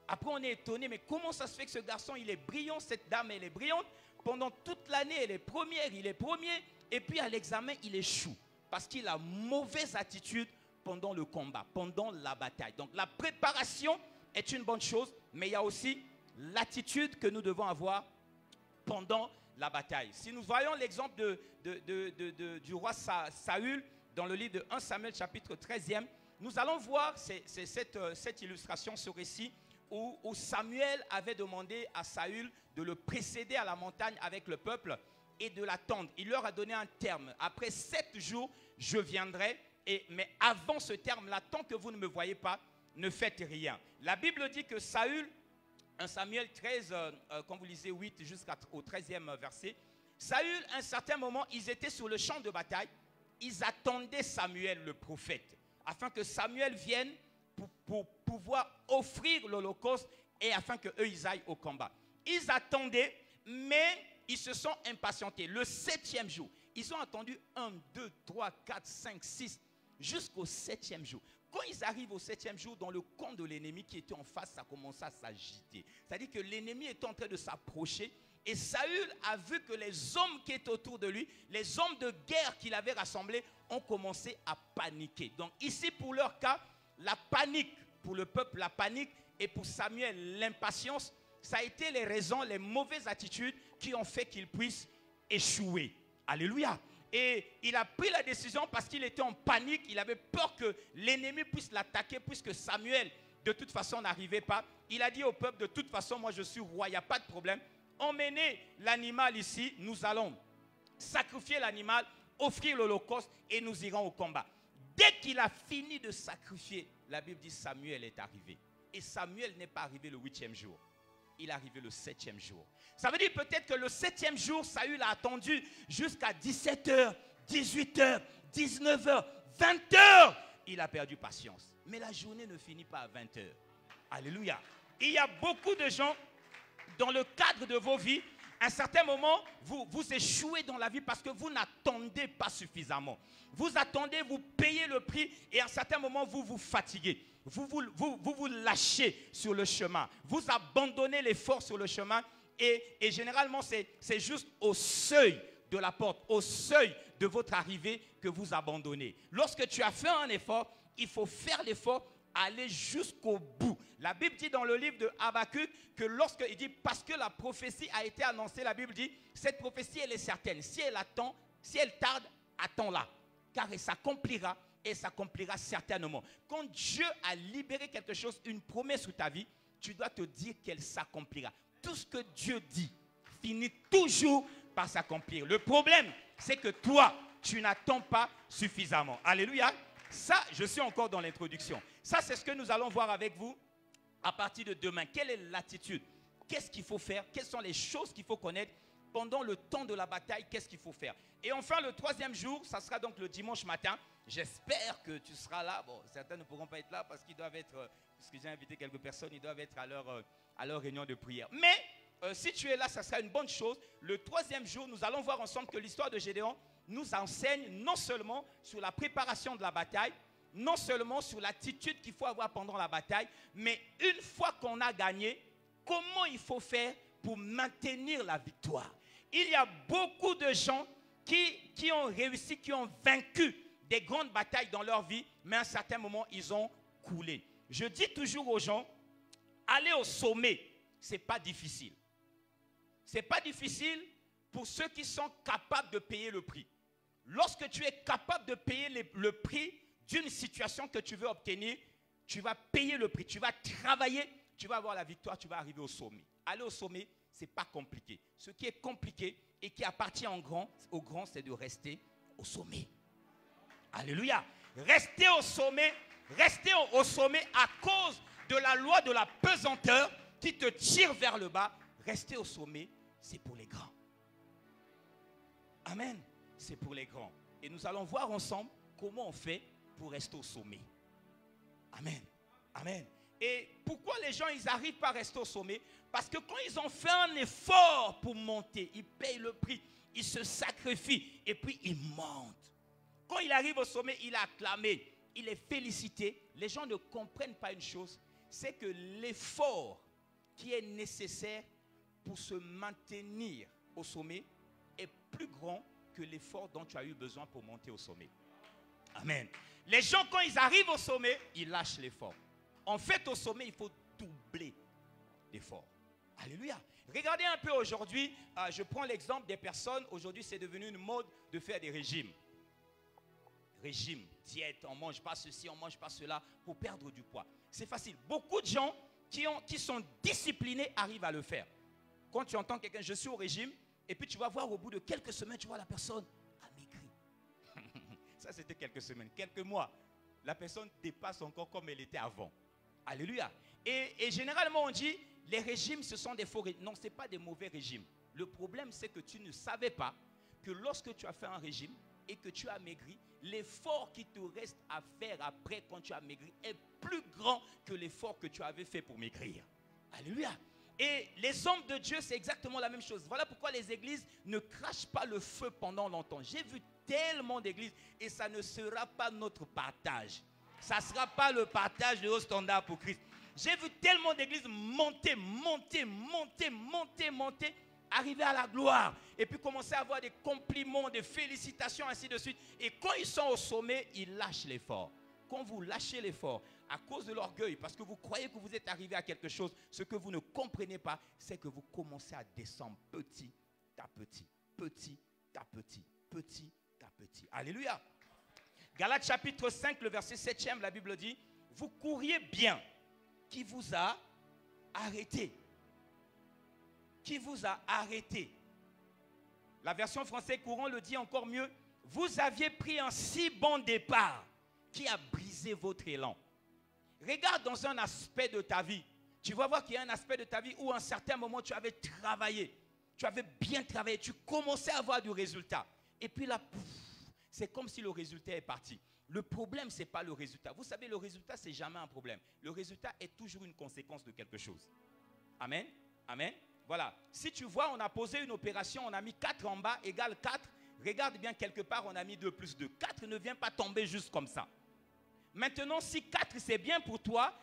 C: Après, on est étonné, mais comment ça se fait que ce garçon, il est brillant, cette dame, elle est brillante. Pendant toute l'année, elle est première, il est premier. Et puis à l'examen, il échoue. Parce qu'il a mauvaise attitude pendant le combat, pendant la bataille. Donc la préparation est une bonne chose, mais il y a aussi l'attitude que nous devons avoir pendant la bataille. Si nous voyons l'exemple du roi Saül dans le livre de 1 Samuel chapitre 13e, nous allons voir cette illustration, ce récit, où Samuel avait demandé à Saül de le précéder à la montagne avec le peuple et de l'attendre. Il leur a donné un terme. Après 7 jours, je viendrai. Mais avant ce terme-là, tant que vous ne me voyez pas, ne faites rien. La Bible dit que Saül, 1 Samuel 13, quand vous lisez 8 jusqu'au 13e verset, Saül, à un certain moment, ils étaient sur le champ de bataille. Ils attendaient Samuel, le prophète, afin que Samuel vienne pour pouvoir offrir l'holocauste et afin qu'eux, ils aillent au combat. Ils attendaient, mais ils se sont impatientés. Le 7e jour, ils ont attendu 1, 2, 3, 4, 5, 6, jusqu'au 7e jour. Quand ils arrivent au 7e jour, dans le camp de l'ennemi qui était en face, ça commençait à s'agiter. C'est-à-dire que l'ennemi était en train de s'approcher. Et Saül a vu que les hommes qui étaient autour de lui, les hommes de guerre qu'il avait rassemblés, ont commencé à paniquer. Donc ici, pour leur cas, la panique, pour le peuple, la panique, et pour Samuel, l'impatience, ça a été les raisons, les mauvaises attitudes qui ont fait qu'il puisse échouer. Alléluia. Et il a pris la décision parce qu'il était en panique. Il avait peur que l'ennemi puisse l'attaquer puisque Samuel, de toute façon, n'arrivait pas. Il a dit au peuple, de toute façon, moi je suis roi, il n'y a pas de problème. Emmenez l'animal ici, nous allons sacrifier l'animal, offrir l'holocauste et nous irons au combat. Dès qu'il a fini de sacrifier, la Bible dit Samuel est arrivé. Et Samuel n'est pas arrivé le 8e jour. Il est arrivé le 7e jour. Ça veut dire peut-être que le 7e jour, Saül a attendu jusqu'à 17h, 18h, 19h, 20h. Il a perdu patience. Mais la journée ne finit pas à 20h. Alléluia. Il y a beaucoup de gens dans le cadre de vos vies. À un certain moment, vous échouez dans la vie parce que vous n'attendez pas suffisamment. Vous attendez, vous payez le prix et à un certain moment, vous vous fatiguez. Vous lâchez sur le chemin. Vous abandonnez l'effort sur le chemin et généralement, c'est juste au seuil de la porte, au seuil de votre arrivée que vous abandonnez. Lorsque tu as fait un effort, il faut faire l'effort, aller jusqu'au bout. La Bible dit dans le livre de Habakkuk que lorsqu'il dit, parce que la prophétie a été annoncée, la Bible dit, cette prophétie, elle est certaine. Si elle attend, si elle tarde, attends-la. Car elle s'accomplira et s'accomplira certainement. Quand Dieu a libéré quelque chose, une promesse sur ta vie, tu dois te dire qu'elle s'accomplira. Tout ce que Dieu dit finit toujours par s'accomplir. Le problème, c'est que toi, tu n'attends pas suffisamment. Alléluia. Ça, je suis encore dans l'introduction. Ça, c'est ce que nous allons voir avec vous à partir de demain. Quelle est l'attitude? Qu'est-ce qu'il faut faire? Quelles sont les choses qu'il faut connaître pendant le temps de la bataille, qu'est-ce qu'il faut faire. Et enfin, le troisième jour, ça sera donc le dimanche matin. J'espère que tu seras là. Bon, certains ne pourront pas être là parce qu'ils doivent être, puisque j'ai invité quelques personnes, ils doivent être à leur réunion de prière. Mais si tu es là, ça sera une bonne chose. Le troisième jour, nous allons voir ensemble que l'histoire de Gédéon nous enseigne non seulement sur la préparation de la bataille, non seulement sur l'attitude qu'il faut avoir pendant la bataille, mais une fois qu'on a gagné, comment il faut faire pour maintenir la victoire. Il y a beaucoup de gens qui ont réussi, qui ont vaincu des grandes batailles dans leur vie, mais à un certain moment, ils ont coulé. Je dis toujours aux gens, aller au sommet, ce n'est pas difficile. Ce n'est pas difficile pour ceux qui sont capables de payer le prix. Lorsque tu es capable de payer le prix d'une situation que tu veux obtenir, tu vas payer le prix, tu vas travailler, tu vas avoir la victoire, tu vas arriver au sommet. Aller au sommet, ce n'est pas compliqué. Ce qui est compliqué et qui appartient au grand, c'est de rester au sommet. Alléluia. Rester au sommet à cause de la loi de la pesanteur qui te tire vers le bas. Rester au sommet, c'est pour les grands. Amen. C'est pour les grands. Et nous allons voir ensemble comment on fait pour rester au sommet. Amen. Amen. Et pourquoi les gens, ils n'arrivent pas à rester au sommet? Parce que quand ils ont fait un effort pour monter, ils payent le prix, ils se sacrifient et puis ils montent. Quand il arrive au sommet, il est acclamé, il est félicité. Les gens ne comprennent pas une chose, c'est que l'effort qui est nécessaire pour se maintenir au sommet est plus grand que l'effort dont tu as eu besoin pour monter au sommet. Amen. Les gens, quand ils arrivent au sommet, ils lâchent l'effort. En fait, au sommet, il faut doubler l'effort. Alléluia. Regardez un peu aujourd'hui, je prends l'exemple des personnes. Aujourd'hui, c'est devenu une mode de faire des régimes. Régime, diète, on ne mange pas ceci, on ne mange pas cela pour perdre du poids. C'est facile. Beaucoup de gens qui sont disciplinés arrivent à le faire. Quand tu entends quelqu'un, je suis au régime, et puis tu vas voir au bout de quelques semaines, tu vois la personne a maigri. Ça, c'était quelques semaines, quelques mois. La personne dépasse encore comme elle était avant. Alléluia. Et généralement, on dit, les régimes, ce sont des faux régimes. Non, ce n'est pas des mauvais régimes. Le problème, c'est que tu ne savais pas que lorsque tu as fait un régime et que tu as maigri, l'effort qui te reste à faire après quand tu as maigri est plus grand que l'effort que tu avais fait pour maigrir. Alléluia. Et les hommes de Dieu, c'est exactement la même chose. Voilà pourquoi les églises ne crachent pas le feu pendant longtemps. J'ai vu tellement d'églises et ça ne sera pas notre partage. Ça ne sera pas le partage de haut standard pour Christ. J'ai vu tellement d'églises monter, arriver à la gloire. Et puis commencer à avoir des compliments, des félicitations, ainsi de suite. Et quand ils sont au sommet, ils lâchent l'effort. Quand vous lâchez l'effort, à cause de l'orgueil, parce que vous croyez que vous êtes arrivé à quelque chose, ce que vous ne comprenez pas, c'est que vous commencez à descendre petit à petit, petit à petit, petit à petit. Alléluia. Galates chapitre 5, le verset 7e, la Bible dit, vous couriez bien. Qui vous a arrêté? Qui vous a arrêté? La version française courant le dit encore mieux. Vous aviez pris un si bon départ qui a brisé votre élan. Regarde dans un aspect de ta vie. Tu vas voir qu'il y a un aspect de ta vie où à un certain moment tu avais travaillé. Tu avais bien travaillé. Tu commençais à avoir du résultat. Et puis là, pouf, c'est comme si le résultat est parti. Le problème, ce n'est pas le résultat. Vous savez, le résultat, ce n'est jamais un problème. Le résultat est toujours une conséquence de quelque chose. Amen. Amen. Voilà. Si tu vois, on a posé une opération, on a mis 4 en bas, égale 4. Regarde bien, quelque part, on a mis 2 plus 2. 4 ne vient pas tomber juste comme ça. Maintenant, si 4, c'est bien pour toi,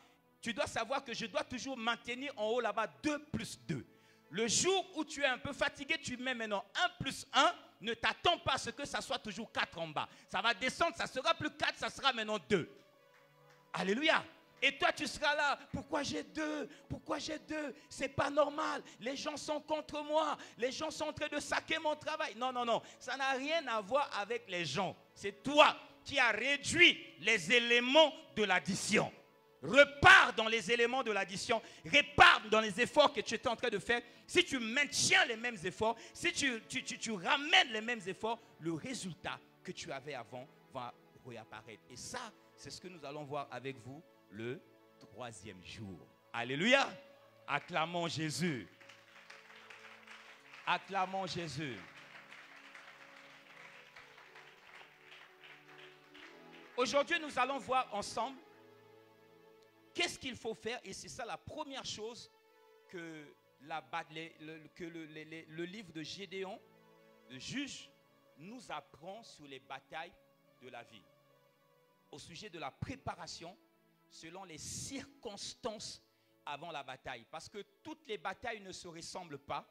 C: tu dois savoir que je dois toujours maintenir en haut là-bas 2 plus 2. Le jour où tu es un peu fatigué, tu mets maintenant 1 plus 1. Ne t'attends pas à ce que ça soit toujours 4 en bas. Ça va descendre, ça sera plus 4, ça sera maintenant 2. Alléluia. Et toi, tu seras là. Pourquoi j'ai 2? Pourquoi j'ai 2? C'est pas normal. Les gens sont contre moi. Les gens sont en train de saquer mon travail. Non, non, non. Ça n'a rien à voir avec les gens. C'est toi qui as réduit les éléments de l'addition. Repars dans les éléments de l'addition. Répare dans les efforts que tu étais en train de faire. Si tu maintiens les mêmes efforts, si tu ramènes les mêmes efforts, le résultat que tu avais avant va réapparaître. Et ça, c'est ce que nous allons voir avec vous le 3e jour. Alléluia. Acclamons Jésus. Acclamons Jésus. Aujourd'hui, nous allons voir ensemble qu'est-ce qu'il faut faire. Et c'est ça la première chose que le livre de Gédéon, le juge, nous apprend sur les batailles de la vie. Au sujet de la préparation, selon les circonstances avant la bataille. Parce que toutes les batailles ne se ressemblent pas.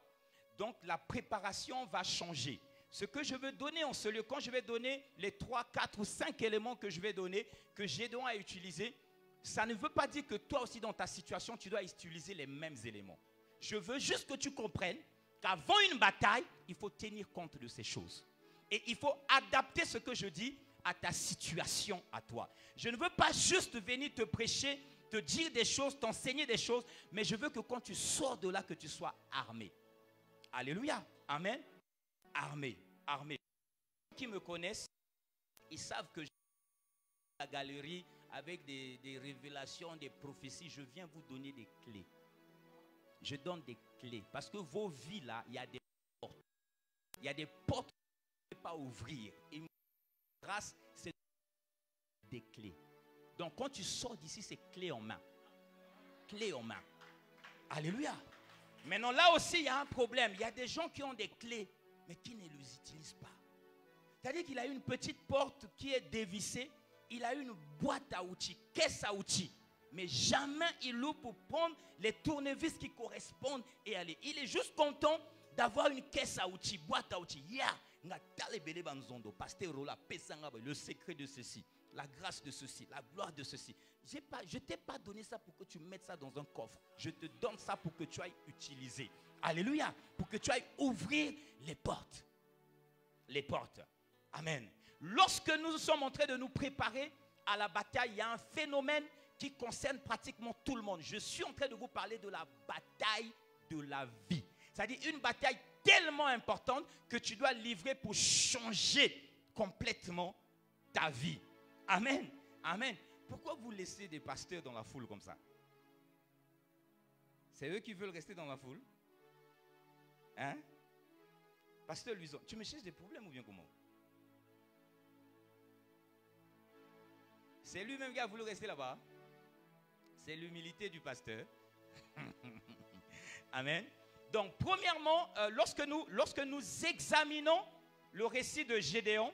C: Donc la préparation va changer. Ce que je veux donner en ce lieu, quand je vais donner les 3, 4 ou 5 éléments que je vais donner, que Gédéon a utilisés, ça ne veut pas dire que toi aussi dans ta situation, tu dois utiliser les mêmes éléments. Je veux juste que tu comprennes qu'avant une bataille, il faut tenir compte de ces choses. Et il faut adapter ce que je dis à ta situation, à toi. Je ne veux pas juste venir te prêcher, te dire des choses, t'enseigner des choses, mais je veux que quand tu sors de là, que tu sois armé. Alléluia. Amen. Armé. Armé. Ceux qui me connaissent, ils savent que je suis à la galerie avec des révélations, des prophéties. Je viens vous donner des clés. Je donne des clés. Parce que vos vies là, il y a des portes. Il y a des portes que vous ne pouvez pas ouvrir. Et grâce, c'est des clés. Donc quand tu sors d'ici, c'est clé en main. Clé en main. Alléluia. Maintenant là aussi, il y a un problème. Il y a des gens qui ont des clés, mais qui ne les utilisent pas. C'est-à-dire qu'il a une petite porte qui est dévissée. Il a une boîte à outils, caisse à outils. Mais jamais il ouvre pour prendre les tournevis qui correspondent et aller. Il est juste content d'avoir une caisse à outils, boîte à outils. Le secret de ceci, la grâce de ceci, la gloire de ceci. Je ne t'ai pas donné ça pour que tu mettes ça dans un coffre. Je te donne ça pour que tu ailles utiliser. Alléluia. Pour que tu ailles ouvrir les portes. Les portes. Amen. Lorsque nous sommes en train de nous préparer à la bataille, il y a un phénomène qui concerne pratiquement tout le monde. Je suis en train de vous parler de la bataille de la vie. C'est-à-dire une bataille tellement importante que tu dois livrer pour changer complètement ta vie. Amen. Amen. Pourquoi vous laissez des pasteurs dans la foule comme ça? C'est eux qui veulent rester dans la foule? Hein? Pasteur Luison, tu me cherches des problèmes ou bien comment? C'est lui-même qui a voulu rester là-bas. C'est l'humilité du pasteur. Amen. Donc, premièrement, lorsque nous examinons le récit de Gédéon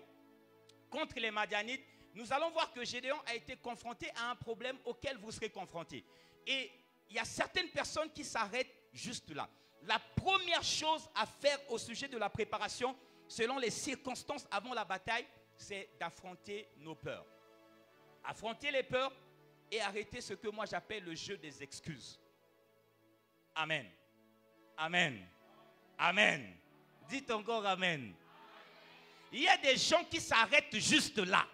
C: contre les Madianites, nous allons voir que Gédéon a été confronté à un problème auquel vous serez confrontés. Et il y a certaines personnes qui s'arrêtent juste là. La première chose à faire au sujet de la préparation, selon les circonstances avant la bataille, c'est d'affronter nos peurs. Affronter les peurs et arrêter ce que moi j'appelle le jeu des excuses. Amen. Amen. Amen. Dites encore amen. Il y a des gens qui s'arrêtent juste là.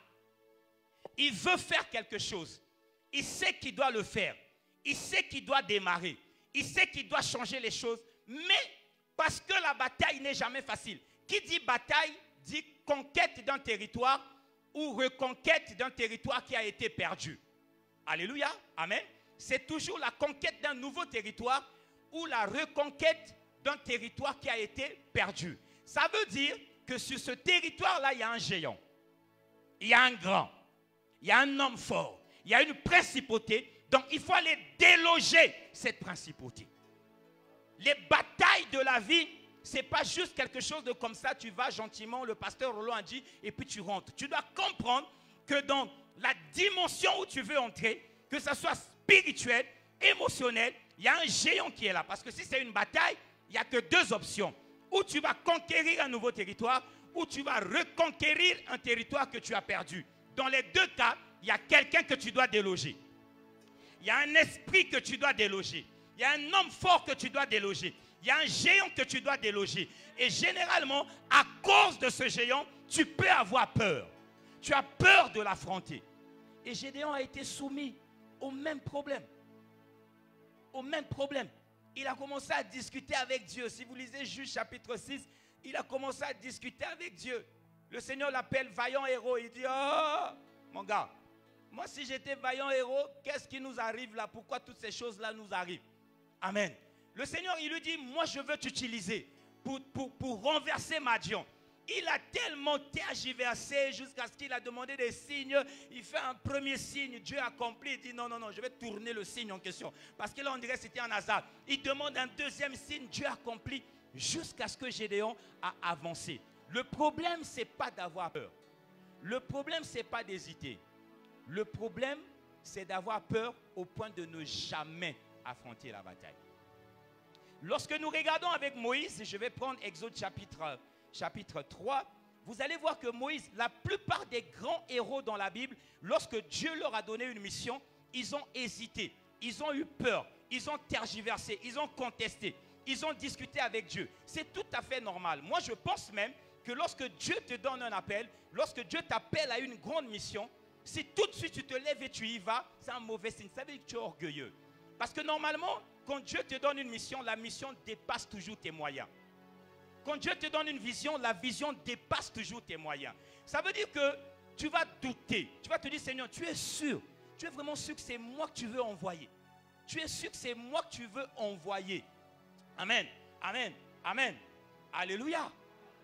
C: Il veut faire quelque chose. Il sait qu'il doit le faire. Il sait qu'il doit démarrer. Il sait qu'il doit changer les choses. Mais parce que la bataille n'est jamais facile. Qui dit bataille dit conquête d'un territoire ou reconquête d'un territoire qui a été perdu. Alléluia. Amen. C'est toujours la conquête d'un nouveau territoire ou la reconquête d'un territoire qui a été perdu. Ça veut dire que sur ce territoire-là, il y a un géant. Il y a un grand. Il y a un homme fort. Il y a une principauté. Donc, il faut aller déloger cette principauté. Les batailles de la vie, ce n'est pas juste quelque chose de comme ça, tu vas gentiment, le pasteur Roland a dit, et puis tu rentres. Tu dois comprendre que dans la dimension où tu veux entrer, que ce soit spirituel, émotionnel, il y a un géant qui est là. Parce que si c'est une bataille, il n'y a que deux options. Ou tu vas conquérir un nouveau territoire, ou tu vas reconquérir un territoire que tu as perdu. Dans les deux cas, il y a quelqu'un que tu dois déloger. Il y a un esprit que tu dois déloger. Il y a un homme fort que tu dois déloger. Il y a un géant que tu dois déloger. Et généralement, à cause de ce géant, tu peux avoir peur. Tu as peur de l'affronter. Et Gédéon a été soumis au même problème. Au même problème. Il a commencé à discuter avec Dieu. Si vous lisez Juge chapitre 6, il a commencé à discuter avec Dieu. Le Seigneur l'appelle vaillant héros. Il dit, oh, mon gars, moi si j'étais vaillant héros, qu'est-ce qui nous arrive là? Pourquoi toutes ces choses-là nous arrivent? Amen. Le Seigneur, il lui dit, moi je veux t'utiliser pour renverser Madian. Il a tellement tergiversé jusqu'à ce qu'il a demandé des signes. Il fait un premier signe, Dieu accomplit. Il dit non, non, non, je vais tourner le signe en question. Parce que là, on dirait que c'était un hasard. Il demande un deuxième signe, Dieu accomplit. Jusqu'à ce que Gédéon a avancé. Le problème, ce n'est pas d'avoir peur. Le problème, ce n'est pas d'hésiter. Le problème, c'est d'avoir peur au point de ne jamais affronter la bataille. Lorsque nous regardons avec Moïse, je vais prendre Exode chapitre 3, vous allez voir que Moïse, la plupart des grands héros dans la Bible, lorsque Dieu leur a donné une mission, ils ont hésité, ils ont eu peur, ils ont tergiversé, ils ont contesté, ils ont discuté avec Dieu. C'est tout à fait normal. Moi, je pense même que lorsque Dieu te donne un appel, lorsque Dieu t'appelle à une grande mission, si tout de suite tu te lèves et tu y vas, c'est un mauvais signe. Ça veut dire que tu es orgueilleux. Parce que normalement, quand Dieu te donne une mission, la mission dépasse toujours tes moyens. Quand Dieu te donne une vision, la vision dépasse toujours tes moyens. Ça veut dire que tu vas douter. Tu vas te dire, Seigneur, tu es sûr? Tu es vraiment sûr que c'est moi que tu veux envoyer? Tu es sûr que c'est moi que tu veux envoyer? Amen, amen, amen. Alléluia.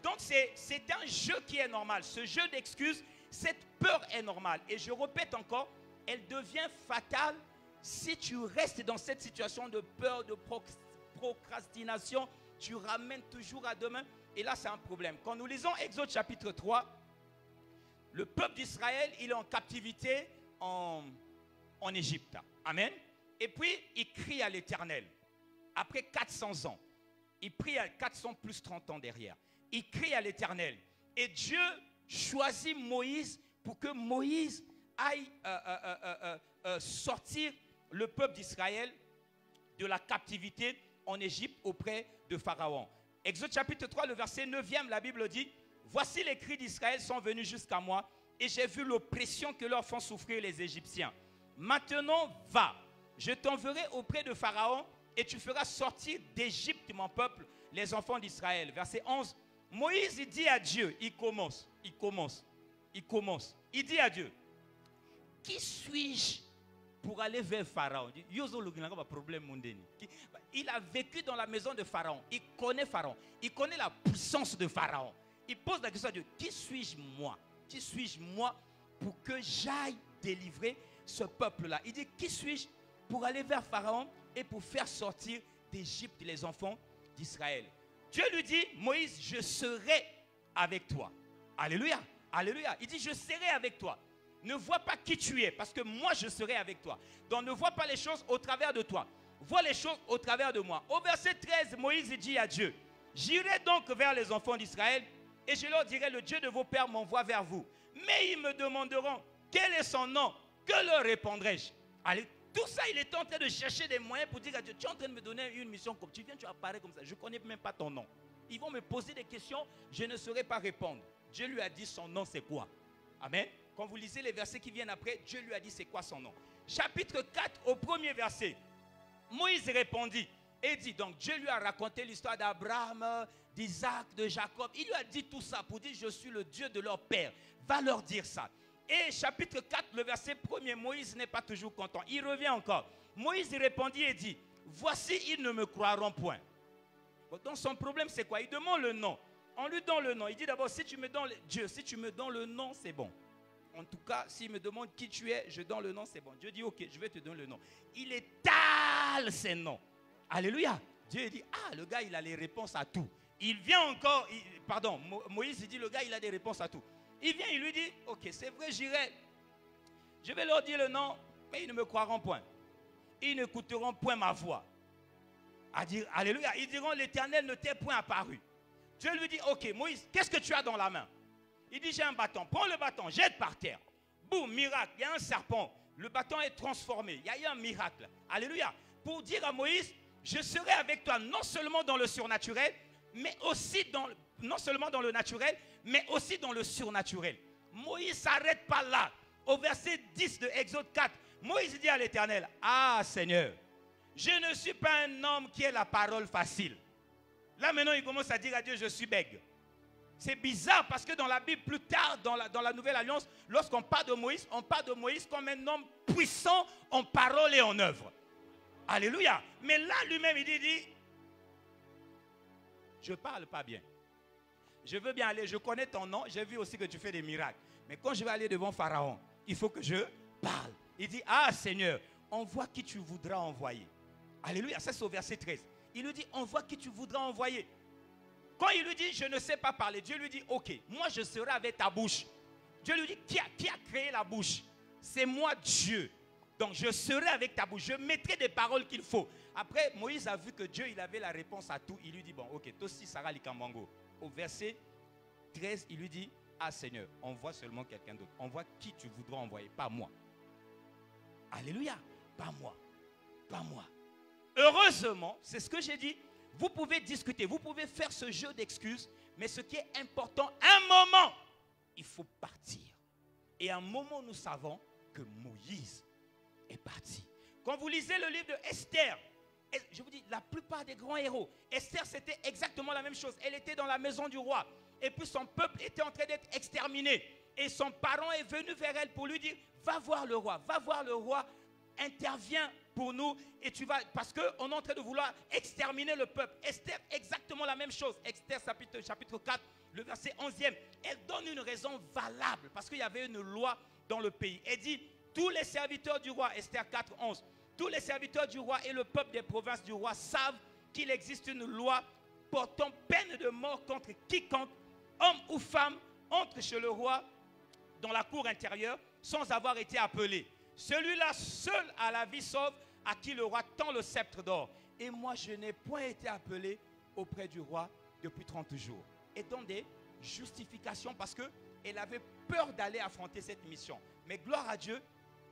C: Donc c'est un jeu qui est normal. Ce jeu d'excuses, cette peur est normale. Et je répète encore, elle devient fatale si tu restes dans cette situation de peur, de procrastination. Tu ramènes toujours à demain. Et là, c'est un problème. Quand nous lisons Exode chapitre 3, le peuple d'Israël, il est en captivité en Égypte. Amen. Et puis, il crie à l'Éternel. Après 400 ans, il prie à 400 plus 30 ans derrière. Il crie à l'Éternel. Et Dieu choisit Moïse pour que Moïse aille sortir le peuple d'Israël de la captivité en Égypte auprès de Pharaon. Exode chapitre 3, le verset 9e, la Bible dit: voici les cris d'Israël sont venus jusqu'à moi et j'ai vu l'oppression que leur font souffrir les Égyptiens. Maintenant, va, je t'enverrai auprès de Pharaon et tu feras sortir d'Égypte mon peuple, les enfants d'Israël. Verset 11, Moïse il dit à Dieu, il commence. Il dit à Dieu: qui suis-je pour aller vers Pharaon? Il a vécu dans la maison de Pharaon. Il connaît Pharaon. Il connaît la puissance de Pharaon. Il pose la question à Dieu: qui suis-je moi? Qui suis-je moi pour que j'aille délivrer ce peuple-là? Il dit: qui suis-je pour aller vers Pharaon et pour faire sortir d'Égypte les enfants d'Israël? Dieu lui dit: Moïse, je serai avec toi. Alléluia, alléluia. Il dit: je serai avec toi. Ne vois pas qui tu es, parce que moi je serai avec toi. Donc ne vois pas les choses au travers de toi. Vois les choses au travers de moi. Au verset 13, Moïse dit à Dieu: j'irai donc vers les enfants d'Israël et je leur dirai: le Dieu de vos pères m'envoie vers vous. Mais ils me demanderont: quel est son nom? Que leur répondrai-je? Allez, tout ça, il était en train de chercher des moyens pour dire à Dieu: tu es en train de me donner une mission, comme tu viens, tu apparais comme ça. Je ne connais même pas ton nom. Ils vont me poser des questions, je ne saurais pas répondre. Dieu lui a dit son nom c'est quoi? Amen. Quand vous lisez les versets qui viennent après, Dieu lui a dit c'est quoi son nom. Chapitre 4 au premier verset, Moïse répondit et dit, donc Dieu lui a raconté l'histoire d'Abraham, d'Isaac, de Jacob. Il lui a dit tout ça pour dire: je suis le Dieu de leur père. Va leur dire ça. Et chapitre 4, le verset 1er, Moïse n'est pas toujours content. Il revient encore. Moïse répondit et dit: voici, ils ne me croiront point. Donc son problème c'est quoi? Il demande le nom. On lui donne le nom. Il dit d'abord: si tu me donnes Dieu, si tu me donnes le nom, c'est bon. En tout cas, s'il me demande qui tu es, je donne le nom, c'est bon. Dieu dit: ok, je vais te donner le nom. Il étale ses noms. Alléluia. Dieu dit: ah, le gars, il a les réponses à tout. Il vient encore, Moïse dit: le gars, il a des réponses à tout. Il vient, il lui dit: ok, c'est vrai, j'irai. Je vais leur dire le nom, mais ils ne me croiront point. Ils n'écouteront point ma voix. À dire, alléluia. Ils diront: l'Éternel ne t'est point apparu. Dieu lui dit: ok, Moïse, qu'est-ce que tu as dans la main? Il dit: j'ai un bâton. Prends le bâton, jette par terre. Boum, miracle. Il y a un serpent. Le bâton est transformé. Il y a eu un miracle. Alléluia. Pour dire à Moïse: je serai avec toi non seulement dans le surnaturel, mais aussi non seulement dans le naturel, mais aussi dans le surnaturel. Moïse ne s'arrête pas là. Au verset 10 de Exode 4, Moïse dit à l'Éternel: ah Seigneur, je ne suis pas un homme qui ait la parole facile. Là maintenant il commence à dire à Dieu: je suis bègue. C'est bizarre parce que dans la Bible, plus tard, dans la Nouvelle Alliance, lorsqu'on parle de Moïse, on parle de Moïse comme un homme puissant en parole et en œuvre. Alléluia. Mais là, lui-même, il dit, je ne parle pas bien. Je veux bien aller, je connais ton nom, j'ai vu aussi que tu fais des miracles. Mais quand je vais aller devant Pharaon, il faut que je parle. Il dit, ah Seigneur, envoie qui tu voudras envoyer. Alléluia, ça c'est au verset 13. Il lui dit, envoie qui tu voudras envoyer. Quand il lui dit, je ne sais pas parler, Dieu lui dit, ok, moi je serai avec ta bouche. Dieu lui dit, qui a créé la bouche? C'est moi Dieu. Donc je serai avec ta bouche, je mettrai des paroles qu'il faut. Après, Moïse a vu que Dieu, il avait la réponse à tout. Il lui dit, bon, ok, toi aussi, Sarah Likambango. Au verset 13, il lui dit, ah Seigneur, envoie seulement quelqu'un d'autre. Envoie qui tu voudras envoyer, pas moi. Alléluia, pas moi, pas moi. Heureusement, c'est ce que j'ai dit, vous pouvez discuter, vous pouvez faire ce jeu d'excuses, mais ce qui est important, un moment, il faut partir. Et à un moment, nous savons que Moïse est parti. Quand vous lisez le livre de Esther, je vous dis, la plupart des grands héros, Esther, c'était exactement la même chose. Elle était dans la maison du roi. Et puis son peuple était en train d'être exterminé. Et son parent est venu vers elle pour lui dire, va voir le roi, interviens pour nous. Et tu vas, parce qu'on est en train de vouloir exterminer le peuple. Esther, exactement la même chose. Esther, chapitre 4, le verset 11e. Elle donne une raison valable, parce qu'il y avait une loi dans le pays. Elle dit, tous les serviteurs du roi, Esther 4, 11, tous les serviteurs du roi et le peuple des provinces du roi savent qu'il existe une loi portant peine de mort contre quiconque, homme ou femme, entre chez le roi dans la cour intérieure sans avoir été appelé. Celui-là seul a la vie sauve à qui le roi tend le sceptre d'or. Et moi, je n'ai point été appelé auprès du roi depuis 30 jours. Et dans des justifications parce qu'elle avait peur d'aller affronter cette mission. Mais gloire à Dieu,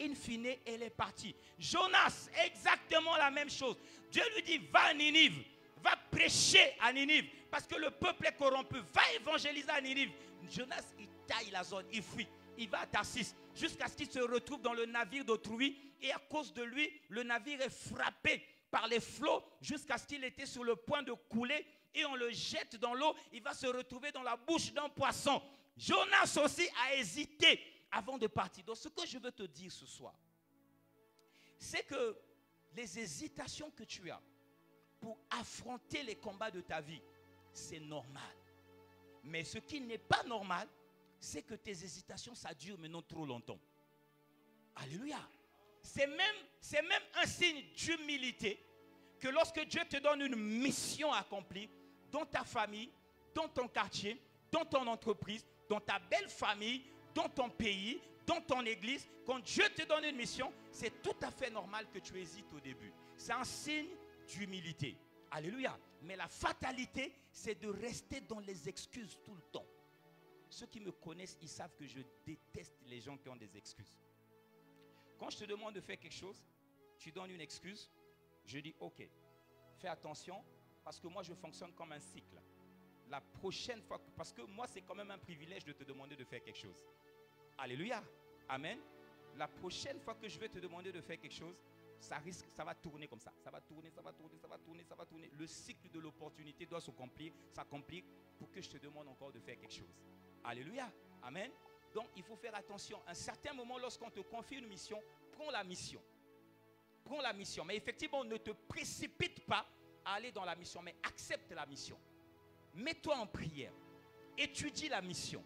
C: in fine, elle est partie. Jonas, exactement la même chose. Dieu lui dit, va à Ninive, va prêcher à Ninive, parce que le peuple est corrompu. Va évangéliser à Ninive. Jonas, il taille la zone, il fuit. Il va à Tarsis, jusqu'à ce qu'il se retrouve dans le navire d'autrui. Et à cause de lui, le navire est frappé par les flots, jusqu'à ce qu'il était sur le point de couler. Et on le jette dans l'eau, il va se retrouver dans la bouche d'un poisson. Jonas aussi a hésité avant de partir. Donc ce que je veux te dire ce soir, c'est que les hésitations que tu as pour affronter les combats de ta vie, c'est normal. Mais ce qui n'est pas normal, c'est que tes hésitations, ça dure maintenant trop longtemps. Alléluia. C'est même un signe d'humilité que lorsque Dieu te donne une mission accomplie dans ta famille, dans ton quartier, dans ton entreprise, dans ta belle famille, dans ton pays, dans ton église, quand Dieu te donne une mission, c'est tout à fait normal que tu hésites au début. C'est un signe d'humilité. Alléluia. Mais la fatalité, c'est de rester dans les excuses tout le temps. Ceux qui me connaissent, ils savent que je déteste les gens qui ont des excuses. Quand je te demande de faire quelque chose, tu donnes une excuse, je dis ok, fais attention, parce que moi je fonctionne comme un cycle. La prochaine fois, parce que moi c'est quand même un privilège de te demander de faire quelque chose. Alléluia, amen. La prochaine fois que je vais te demander de faire quelque chose, ça va tourner comme ça. Ça va tourner. Le cycle de l'opportunité doit s'accomplir pour que je te demande encore de faire quelque chose. Alléluia, amen. Donc il faut faire attention. À un certain moment, lorsqu'on te confie une mission, prends la mission. Prends la mission. Mais effectivement, ne te précipite pas à aller dans la mission, mais accepte la mission. Mets-toi en prière. Étudie la mission.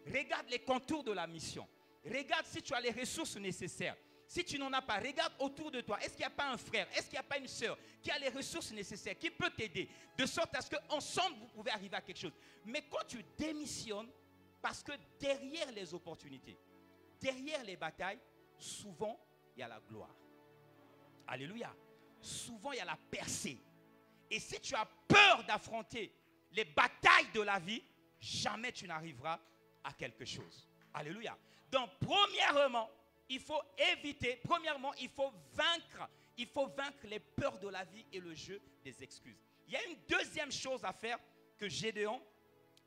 C: Regarde les contours de la mission. Regarde si tu as les ressources nécessaires. Si tu n'en as pas, regarde autour de toi. Est-ce qu'il n'y a pas un frère? Est-ce qu'il n'y a pas une soeur qui a les ressources nécessaires, qui peut t'aider? De sorte à ce qu'ensemble, vous pouvez arriver à quelque chose. Mais quand tu démissionnes, parce que derrière les opportunités, derrière les batailles, souvent, il y a la gloire. Alléluia. Souvent, il y a la percée. Et si tu as peur d'affronter les batailles de la vie, jamais tu n'arriveras à quelque chose. Alléluia. Donc, premièrement, il faut éviter, il faut vaincre les peurs de la vie et le jeu des excuses. Il y a une deuxième chose à faire que Gédéon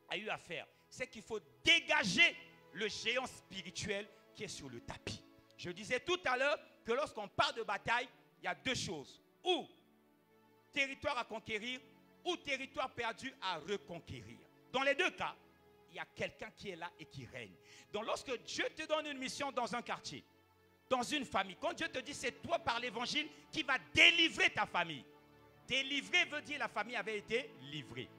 C: a eu à faire. C'est qu'il faut dégager le géant spirituel qui est sur le tapis. Je disais tout à l'heure que lorsqu'on parle de bataille, il y a deux choses. Ou territoire à conquérir, ou territoire perdu à reconquérir. Dans les deux cas, il y a quelqu'un qui est là et qui règne. Donc lorsque Dieu te donne une mission dans un quartier, dans une famille, quand Dieu te dit c'est toi par l'évangile qui va délivrer ta famille. Délivrer veut dire la famille avait été livrée.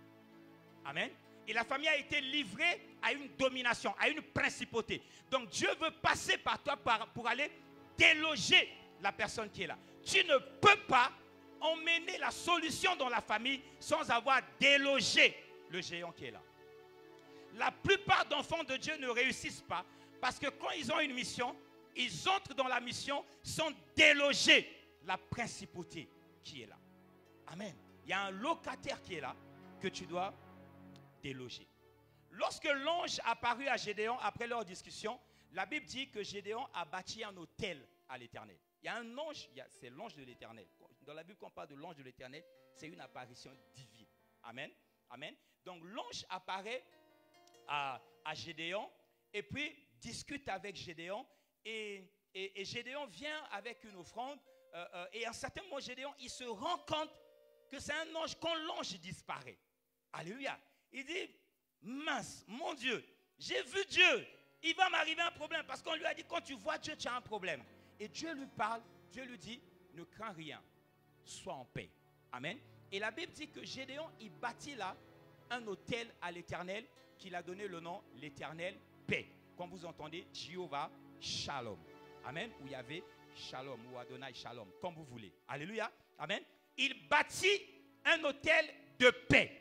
C: Amen. Et la famille a été livrée à une domination, à une principauté. Donc Dieu veut passer par toi pour aller déloger la personne qui est là. Tu ne peux pas emmener la solution dans la famille sans avoir délogé le géant qui est là. La plupart d'enfants de Dieu ne réussissent pas parce que quand ils ont une mission, ils entrent dans la mission sans déloger la principauté qui est là. Amen. Il y a un locataire qui est là que tu dois déloger. Lorsque l'ange apparut à Gédéon après leur discussion, la Bible dit que Gédéon a bâti un autel à l'Éternel. Il y a un ange, c'est l'ange de l'Éternel. Dans la Bible, quand on parle de l'ange de l'Éternel, c'est une apparition divine. Amen. Amen. Donc l'ange apparaît à Gédéon et puis discute avec Gédéon et Gédéon vient avec une offrande et à un certain moment Gédéon il se rend compte que c'est un ange. Quand l'ange disparaît, alléluia, il dit mince, mon Dieu, j'ai vu Dieu, il va m'arriver un problème parce qu'on lui a dit quand tu vois Dieu tu as un problème. Et Dieu lui parle, Dieu lui dit ne crains rien, sois en paix. Amen. Et la Bible dit que Gédéon il bâtit là un autel à l'Éternel qu'il a donné le nom l'Éternel paix. Quand vous entendez Jéhovah Shalom. Amen. Ou Yahvé Shalom ou Adonai Shalom, comme vous voulez. Alléluia. Amen. Il bâtit un autel de paix.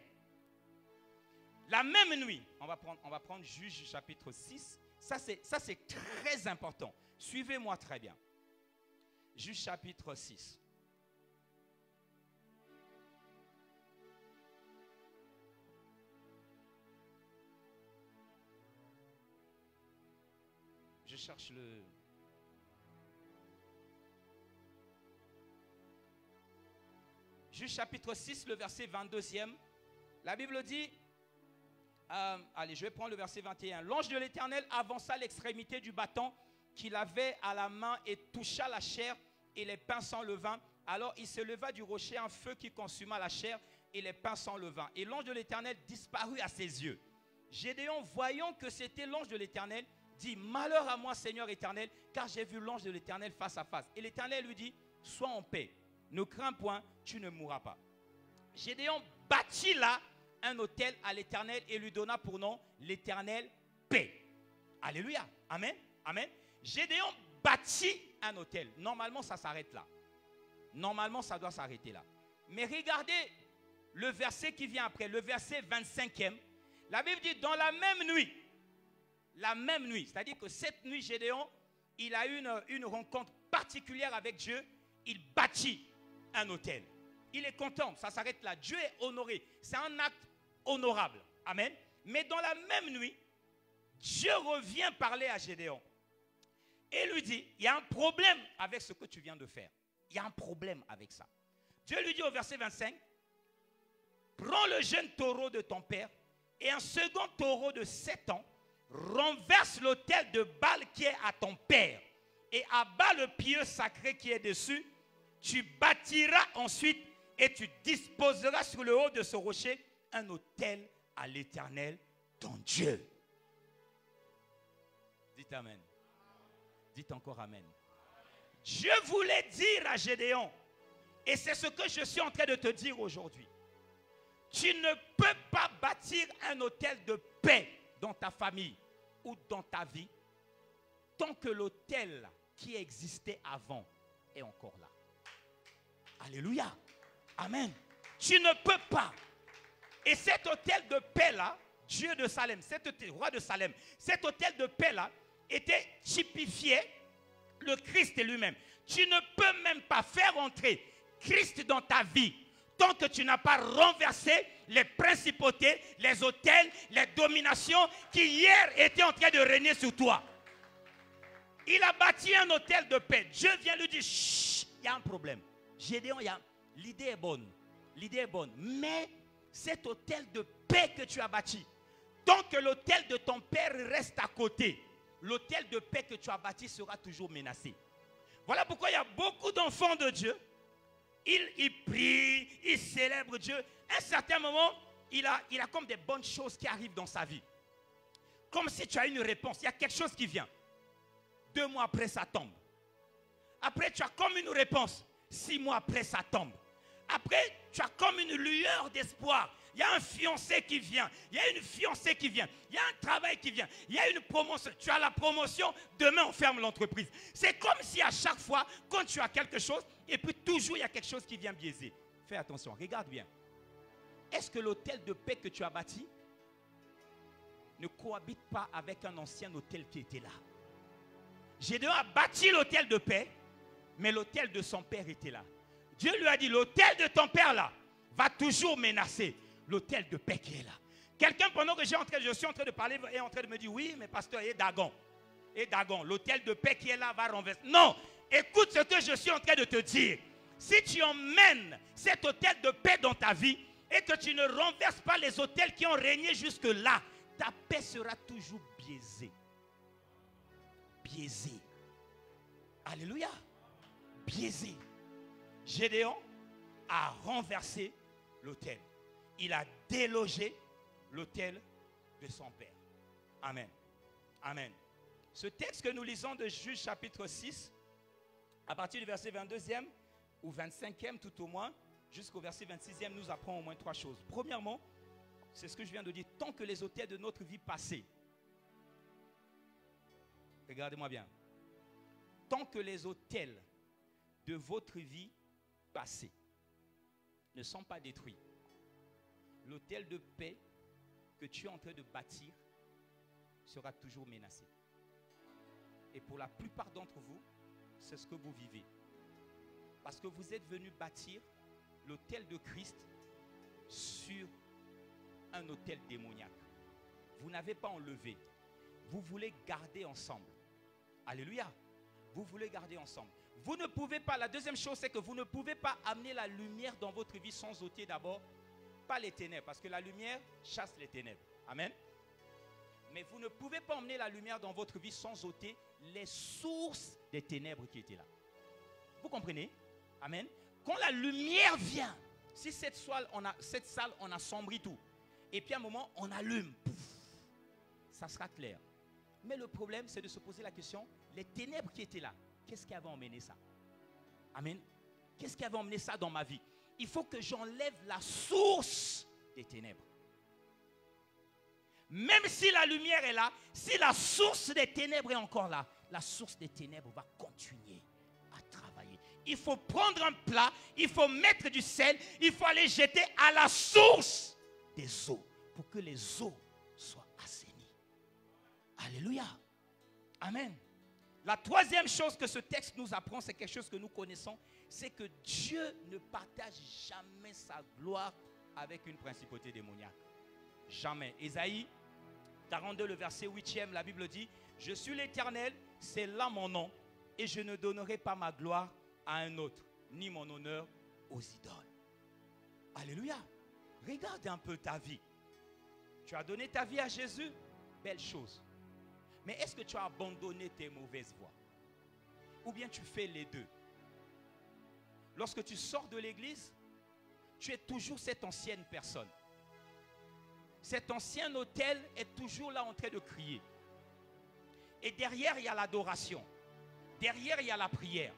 C: La même nuit, on va prendre Juge chapitre 6. Ça c'est très important. Suivez-moi très bien. Juge chapitre 6. Je cherche le... Juge chapitre 6, le verset 22e. La Bible dit, allez, je vais prendre le verset 21. L'ange de l'Éternel avança l'extrémité du bâton qu'il avait à la main et toucha la chair et les pains sans levain. Alors il se leva du rocher un feu qui consuma la chair et les pains sans levain. Et l'ange de l'Éternel disparut à ses yeux. Gédéon, voyant que c'était l'ange de l'Éternel, dit, malheur à moi Seigneur éternel, car j'ai vu l'ange de l'Éternel face à face. Et l'Éternel lui dit, sois en paix, ne crains point, tu ne mourras pas. Gédéon bâtit là un autel à l'Éternel et lui donna pour nom l'Éternel paix. Alléluia. Amen. Amen. Gédéon bâtit un autel. Normalement, ça s'arrête là. Normalement, ça doit s'arrêter là. Mais regardez le verset qui vient après, le verset 25e. La Bible dit, dans la même nuit, c'est-à-dire que cette nuit, Gédéon, il a eu une rencontre particulière avec Dieu. Il bâtit un autel. Il est content, ça s'arrête là. Dieu est honoré. C'est un acte honorable. Amen. Mais dans la même nuit, Dieu revient parler à Gédéon. Et lui dit, il y a un problème avec ce que tu viens de faire. Il y a un problème avec ça. Dieu lui dit au verset 25, prends le jeune taureau de ton père et un second taureau de 7 ans, renverse l'autel de Baal qui est à ton père et abat le pieu sacré qui est dessus. Tu bâtiras ensuite et tu disposeras sur le haut de ce rocher un autel à l'Éternel, ton Dieu. Dites Amen. Dites encore Amen. Dieu voulait dire à Gédéon, et c'est ce que je suis en train de te dire aujourd'hui. Tu ne peux pas bâtir un autel de paix dans ta famille ou dans ta vie tant que l'autel qui existait avant est encore là. Alléluia. Amen. Tu ne peux pas. Et cet autel de paix là, Dieu de Salem, roi de Salem, cet autel de paix là était typifié le Christ lui-même. Tu ne peux même pas faire entrer Christ dans ta vie tant que tu n'as pas renversé les principautés, les autels, les dominations qui hier étaient en train de régner sur toi. Il a bâti un autel de paix. Dieu vient lui dire, chut, il y a un problème. Gédéon, l'idée est bonne. L'idée est bonne. Mais cet autel de paix que tu as bâti, tant que l'autel de ton père reste à côté, l'autel de paix que tu as bâti sera toujours menacé. Voilà pourquoi il y a beaucoup d'enfants de Dieu. Ils prient, ils célèbrent Dieu. À un certain moment, il a comme des bonnes choses qui arrivent dans sa vie. Comme si tu as une réponse. Il y a quelque chose qui vient. 2 mois après, ça tombe. Après, tu as comme une réponse. 6 mois après, ça tombe. Après, tu as comme une lueur d'espoir. Il y a un fiancé qui vient. Il y a une fiancée qui vient. Il y a un travail qui vient. Il y a une promotion. Tu as la promotion. Demain, on ferme l'entreprise. C'est comme si à chaque fois, quand tu as quelque chose, et puis toujours, il y a quelque chose qui vient biaiser. Fais attention. Regarde bien. Est-ce que l'hôtel de paix que tu as bâti ne cohabite pas avec un ancien hôtel qui était là? Gédéon a bâti l'hôtel de paix, mais l'hôtel de son père était là. Dieu lui a dit, l'hôtel de ton père là va toujours menacer l'hôtel de paix qui est là. Quelqu'un, pendant que je suis en train de parler, est en train de me dire, oui, mais pasteur, et Dagon, l'hôtel de paix qui est là va renverser. Non, écoute ce que je suis en train de te dire. Si tu emmènes cet hôtel de paix dans ta vie et que tu ne renverses pas les hôtels qui ont régné jusque-là, ta paix sera toujours biaisée. Biaisée. Alléluia. Biaisée. Gédéon a renversé l'autel. Il a délogé l'autel de son père. Amen. Amen. Ce texte que nous lisons de Juges chapitre 6, à partir du verset 22e ou 25e tout au moins, jusqu'au verset 26e, nous apprend au moins 3 choses. Premièrement, c'est ce que je viens de dire, tant que les autels de notre vie passée, regardez-moi bien, tant que les autels de votre vie passée ne sont pas détruits, l'autel de paix que tu es en train de bâtir sera toujours menacé. Et pour la plupart d'entre vous, c'est ce que vous vivez. Parce que vous êtes venu bâtir l'autel de Christ sur un autel démoniaque. Vous n'avez pas enlevé. Vous voulez garder ensemble. Alléluia. Vous voulez garder ensemble. Vous ne pouvez pas, la deuxième chose, c'est que vous ne pouvez pas amener la lumière dans votre vie sans ôter d'abord, pas les ténèbres, parce que la lumière chasse les ténèbres. Amen. Mais vous ne pouvez pas emmener la lumière dans votre vie sans ôter les sources des ténèbres qui étaient là. Vous comprenez? Amen. Quand la lumière vient, si cette salle, on a sombri tout, et puis à un moment, on allume, pouf, ça sera clair. Mais le problème, c'est de se poser la question, les ténèbres qui étaient là, qu'est-ce qui avait emmené ça? Amen. Qu'est-ce qui avait emmené ça dans ma vie? Il faut que j'enlève la source des ténèbres. Même si la lumière est là, si la source des ténèbres est encore là, la source des ténèbres va continuer à travailler. Il faut prendre un plat, il faut mettre du sel, il faut aller jeter à la source des eaux pour que les eaux soient assainies. Alléluia. Amen. La troisième chose que ce texte nous apprend, c'est quelque chose que nous connaissons, c'est que Dieu ne partage jamais sa gloire avec une principauté démoniaque. Jamais. Ésaïe 42, le verset 8e, la Bible dit, « Je suis l'Éternel, c'est là mon nom, et je ne donnerai pas ma gloire à un autre, ni mon honneur aux idoles. » Alléluia. Regarde un peu ta vie. Tu as donné ta vie à Jésus, belle chose. Mais est-ce que tu as abandonné tes mauvaises voies? Ou bien tu fais les deux? Lorsque tu sors de l'église, tu es toujours cette ancienne personne. Cet ancien autel est toujours là en train de crier. Et derrière, il y a l'adoration. Derrière, il y a la prière.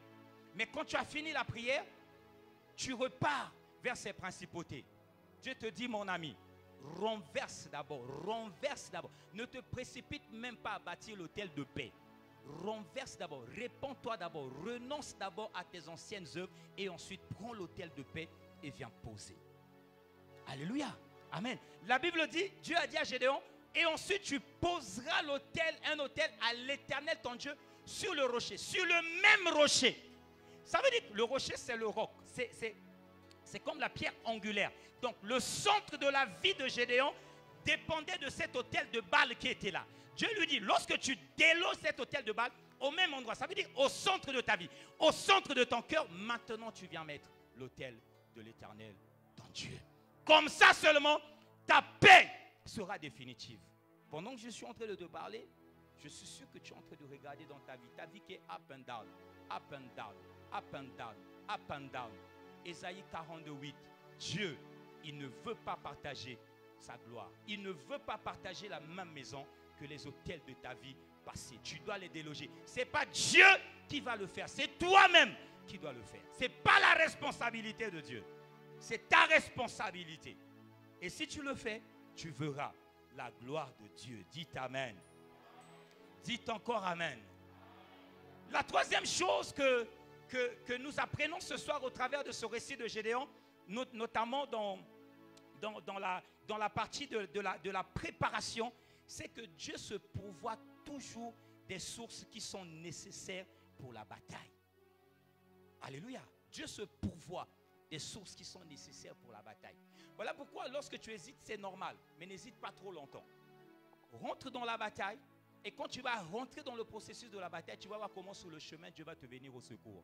C: Mais quand tu as fini la prière, tu repars vers ces principautés. Dieu te dit, mon ami, renverse d'abord, renverse d'abord. Ne te précipite même pas à bâtir l'autel de paix. Renverse d'abord, répands-toi d'abord, renonce d'abord à tes anciennes œuvres et ensuite prends l'autel de paix et viens poser. Alléluia. Amen. La Bible dit, Dieu a dit à Gédéon, et ensuite tu poseras l'autel, un autel à l'Éternel ton Dieu sur le rocher, sur le même rocher. Ça veut dire que le rocher c'est le roc, c'est comme la pierre angulaire. Donc le centre de la vie de Gédéon dépendait de cet autel de Baal qui était là. Dieu lui dit, lorsque tu déloges cet autel de Baal, au même endroit, ça veut dire au centre de ta vie, au centre de ton cœur, maintenant tu viens mettre l'autel de l'Éternel, ton Dieu. Comme ça seulement, ta paix sera définitive. Pendant que je suis en train de te parler, je suis sûr que tu es en train de regarder dans ta vie qui est up and down, up and down, up and down, up and down. Ésaïe 42:8, Dieu, il ne veut pas partager sa gloire. Il ne veut pas partager la même maison que les autels de ta vie passée. Tu dois les déloger. Ce n'est pas Dieu qui va le faire, c'est toi-même qui dois le faire. Ce n'est pas la responsabilité de Dieu. C'est ta responsabilité. Et si tu le fais, tu verras la gloire de Dieu. Dites Amen. Dites encore Amen. La troisième chose que nous apprenons ce soir au travers de ce récit de Gédéon, notamment dans la partie de la préparation, c'est que Dieu se pourvoit toujours des sources qui sont nécessaires pour la bataille. Alléluia. Dieu se pourvoit des sources qui sont nécessaires pour la bataille. Voilà pourquoi lorsque tu hésites, c'est normal. Mais n'hésite pas trop longtemps. Rentre dans la bataille. Et quand tu vas rentrer dans le processus de la bataille, tu vas voir comment sur le chemin, Dieu va te venir au secours.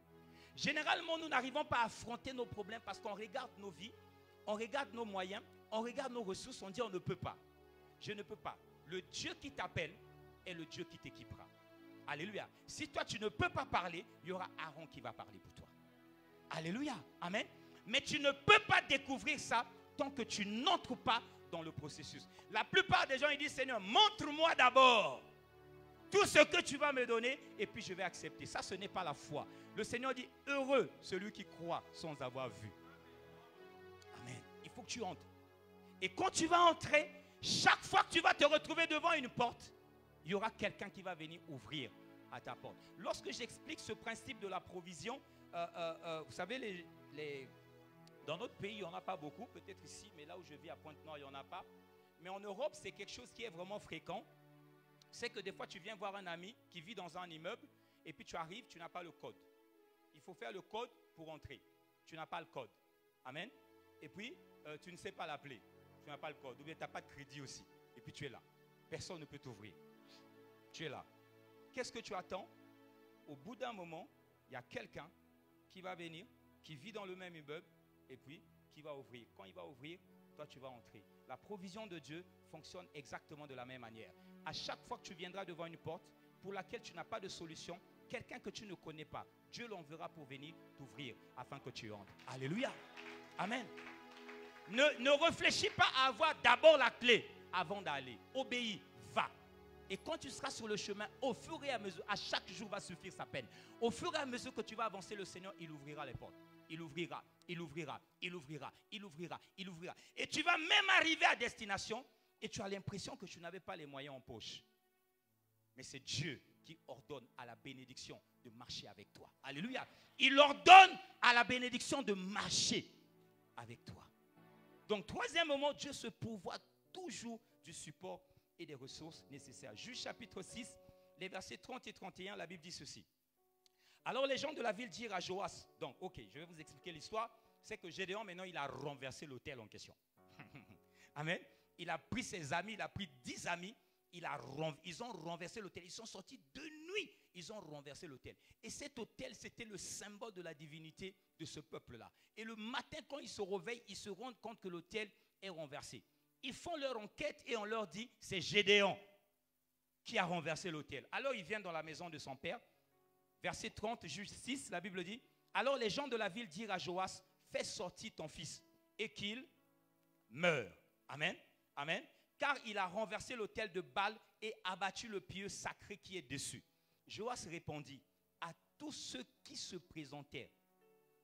C: Généralement, nous n'arrivons pas à affronter nos problèmes parce qu'on regarde nos vies, on regarde nos moyens, on regarde nos ressources, on dit on ne peut pas. Je ne peux pas. Le Dieu qui t'appelle est le Dieu qui t'équipera. Alléluia. Si toi, tu ne peux pas parler, il y aura Aaron qui va parler pour toi. Alléluia. Amen. Mais tu ne peux pas découvrir ça tant que tu n'entres pas dans le processus. La plupart des gens, ils disent, Seigneur, montre-moi d'abord tout ce que tu vas me donner et puis je vais accepter. Ça, ce n'est pas la foi. Le Seigneur dit, heureux celui qui croit sans avoir vu. Amen. Il faut que tu entres. Et quand tu vas entrer, chaque fois que tu vas te retrouver devant une porte, il y aura quelqu'un qui va venir ouvrir à ta porte. Lorsque j'explique ce principe de la provision, vous savez, dans notre pays, il n'y en a pas beaucoup, peut-être ici, mais là où je vis à Pointe-Noire, il n'y en a pas. Mais en Europe, c'est quelque chose qui est vraiment fréquent. C'est que des fois, tu viens voir un ami qui vit dans un immeuble et puis tu arrives, tu n'as pas le code. Il faut faire le code pour entrer. Tu n'as pas le code. Amen. Et puis, tu ne sais pas l'appeler. Tu n'as pas le code. Ou bien tu n'as pas de crédit aussi. Et puis, tu es là. Personne ne peut t'ouvrir. Tu es là. Qu'est-ce que tu attends? Au bout d'un moment, il y a quelqu'un qui va venir, qui vit dans le même immeuble et puis qui va ouvrir. Quand il va ouvrir, toi, tu vas entrer. La provision de Dieu fonctionne exactement de la même manière. À chaque fois que tu viendras devant une porte pour laquelle tu n'as pas de solution, quelqu'un que tu ne connais pas, Dieu l'enverra pour venir t'ouvrir afin que tu entres. Alléluia. Amen. Ne réfléchis pas à avoir d'abord la clé avant d'aller. Obéis, va. Et quand tu seras sur le chemin, au fur et à mesure, à chaque jour va suffire sa peine. Au fur et à mesure que tu vas avancer, le Seigneur, il ouvrira les portes. Il ouvrira, il ouvrira, il ouvrira, il ouvrira, il ouvrira. Et tu vas même arriver à destination et tu as l'impression que tu n'avais pas les moyens en poche. Mais c'est Dieu qui ordonne à la bénédiction de marcher avec toi. Alléluia. Il ordonne à la bénédiction de marcher avec toi. Donc, troisième moment, Dieu se pourvoit toujours du support et des ressources nécessaires. Juge chapitre 6, les versets 30 et 31, la Bible dit ceci. Alors les gens de la ville dirent à Joas, donc ok, je vais vous expliquer l'histoire, c'est que Gédéon maintenant il a renversé l'autel en question. Amen. Il a pris ses amis, il a pris 10 amis, ils ont renversé l'autel, ils sont sortis de nuit, ils ont renversé l'autel. Et cet autel, c'était le symbole de la divinité de ce peuple-là. Et le matin, quand ils se réveillent, ils se rendent compte que l'autel est renversé. Ils font leur enquête et on leur dit, c'est Gédéon qui a renversé l'autel. Alors ils viennent dans la maison de son père. Verset 30, Juge 6, la Bible dit, alors les gens de la ville dirent à Joas, fais sortir ton fils et qu'il meure. Amen. Amen. Car il a renversé l'autel de Baal et abattu le pieu sacré qui est dessus. Joas répondit à tous ceux qui se présentèrent.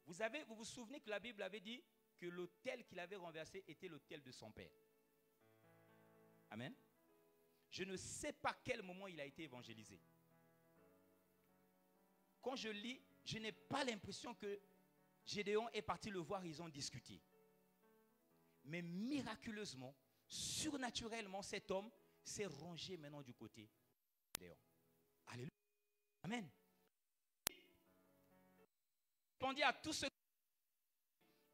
C: Vous vous souvenez que la Bible avait dit que l'autel qu'il avait renversé était l'autel de son père. Amen. Je ne sais pas quel moment il a été évangélisé. Quand je lis, je n'ai pas l'impression que Gédéon est parti le voir, ils ont discuté. Mais miraculeusement, surnaturellement, cet homme s'est rangé maintenant du côté de Gédéon. Alléluia. Amen. Il répondit à tous ceux.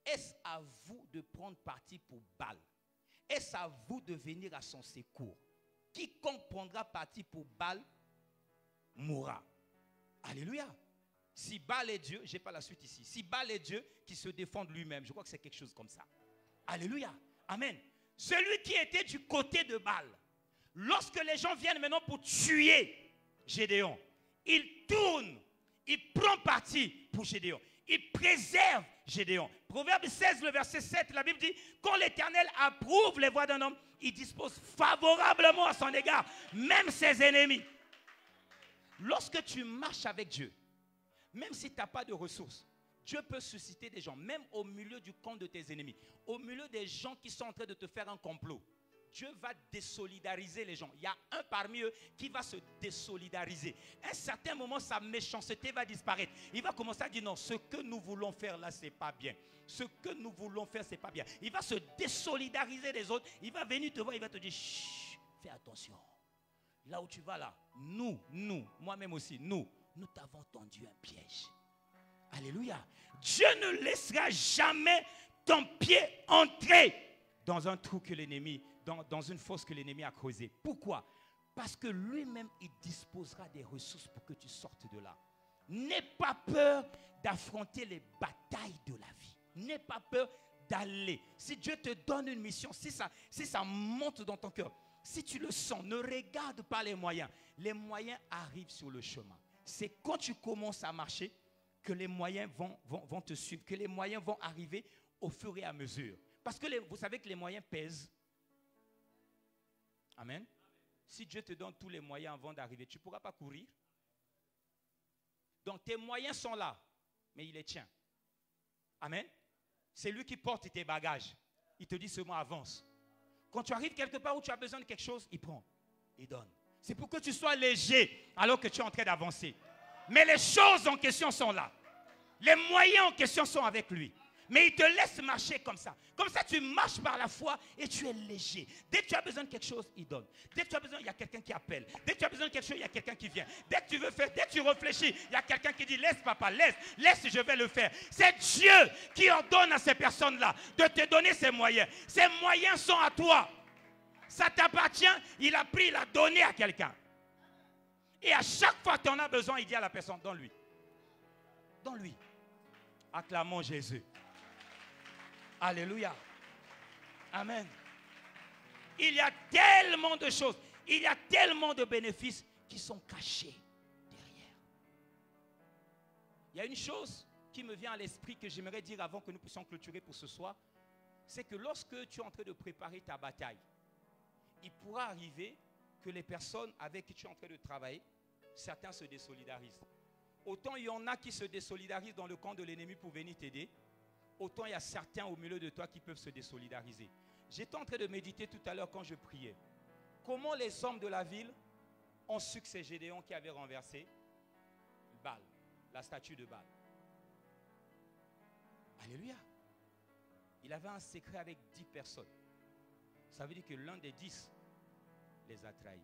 C: Est-ce à vous de prendre parti pour Baal? Est-ce à vous de venir à son secours? Quiconque prendra parti pour Baal mourra. Alléluia. Si Baal est Dieu, je n'ai pas la suite ici. Si Baal est Dieu qui se défend de lui-même, je crois que c'est quelque chose comme ça. Alléluia. Amen. Celui qui était du côté de Baal, lorsque les gens viennent maintenant pour tuer Gédéon, il tourne, il prend parti pour Gédéon. Il préserve Gédéon. Proverbe 16, le verset 7, la Bible dit, quand l'Éternel approuve les voies d'un homme, il dispose favorablement à son égard, même ses ennemis. Lorsque tu marches avec Dieu, même si tu n'as pas de ressources, Dieu peut susciter des gens, même au milieu du camp de tes ennemis, au milieu des gens qui sont en train de te faire un complot. Dieu va désolidariser les gens. Il y a un parmi eux qui va se désolidariser. À un certain moment, sa méchanceté va disparaître. Il va commencer à dire non, ce que nous voulons faire là, c'est pas bien. Ce que nous voulons faire, c'est pas bien. Il va se désolidariser des autres. Il va venir te voir, il va te dire, chut, fais attention. Là où tu vas là, nous, moi-même aussi, nous t'avons tendu un piège. Alléluia. Dieu ne laissera jamais ton pied entrer dans un trou que l'ennemi, dans une fosse que l'ennemi a creusée. Pourquoi? Parce que lui-même, il disposera des ressources pour que tu sortes de là. N'aie pas peur d'affronter les batailles de la vie. N'aie pas peur d'aller. Si Dieu te donne une mission, si ça monte dans ton cœur, si tu le sens, ne regarde pas les moyens. Les moyens arrivent sur le chemin. C'est quand tu commences à marcher que les moyens vont te suivre, que les moyens vont arriver au fur et à mesure. Parce que vous savez que les moyens pèsent. Amen. Si Dieu te donne tous les moyens avant d'arriver, tu ne pourras pas courir. Donc tes moyens sont là, mais il les tient. Amen. C'est lui qui porte tes bagages. Il te dit seulement avance. Quand tu arrives quelque part où tu as besoin de quelque chose, il prend, il donne. C'est pour que tu sois léger alors que tu es en train d'avancer. Mais les choses en question sont là. Les moyens en question sont avec lui. Mais il te laisse marcher comme ça. Comme ça, tu marches par la foi et tu es léger. Dès que tu as besoin de quelque chose, il donne. Dès que tu as besoin, il y a quelqu'un qui appelle. Dès que tu as besoin de quelque chose, il y a quelqu'un qui vient. Dès que tu veux faire, dès que tu réfléchis, il y a quelqu'un qui dit, laisse papa, laisse, je vais le faire. C'est Dieu qui ordonne à ces personnes-là de te donner ces moyens. Ces moyens sont à toi. Ça t'appartient, il a pris, il a donné à quelqu'un. Et à chaque fois que tu en as besoin, il dit à la personne, donne-lui. Donne-lui. Acclamons Jésus. Alléluia. Amen. Il y a tellement de choses, il y a tellement de bénéfices qui sont cachés derrière. Il y a une chose qui me vient à l'esprit que j'aimerais dire avant que nous puissions clôturer pour ce soir. C'est que lorsque tu es en train de préparer ta bataille, il pourra arriver que les personnes avec qui tu es en train de travailler, certains se désolidarisent. Autant il y en a qui se désolidarisent dans le camp de l'ennemi pour venir t'aider, autant il y a certains au milieu de toi qui peuvent se désolidariser. J'étais en train de méditer tout à l'heure quand je priais. Comment les hommes de la ville ont su que c'est Gédéon qui avait renversé Baal, la statue de Baal. Alléluia. Il avait un secret avec 10 personnes. Ça veut dire que l'un des 10 les a trahis.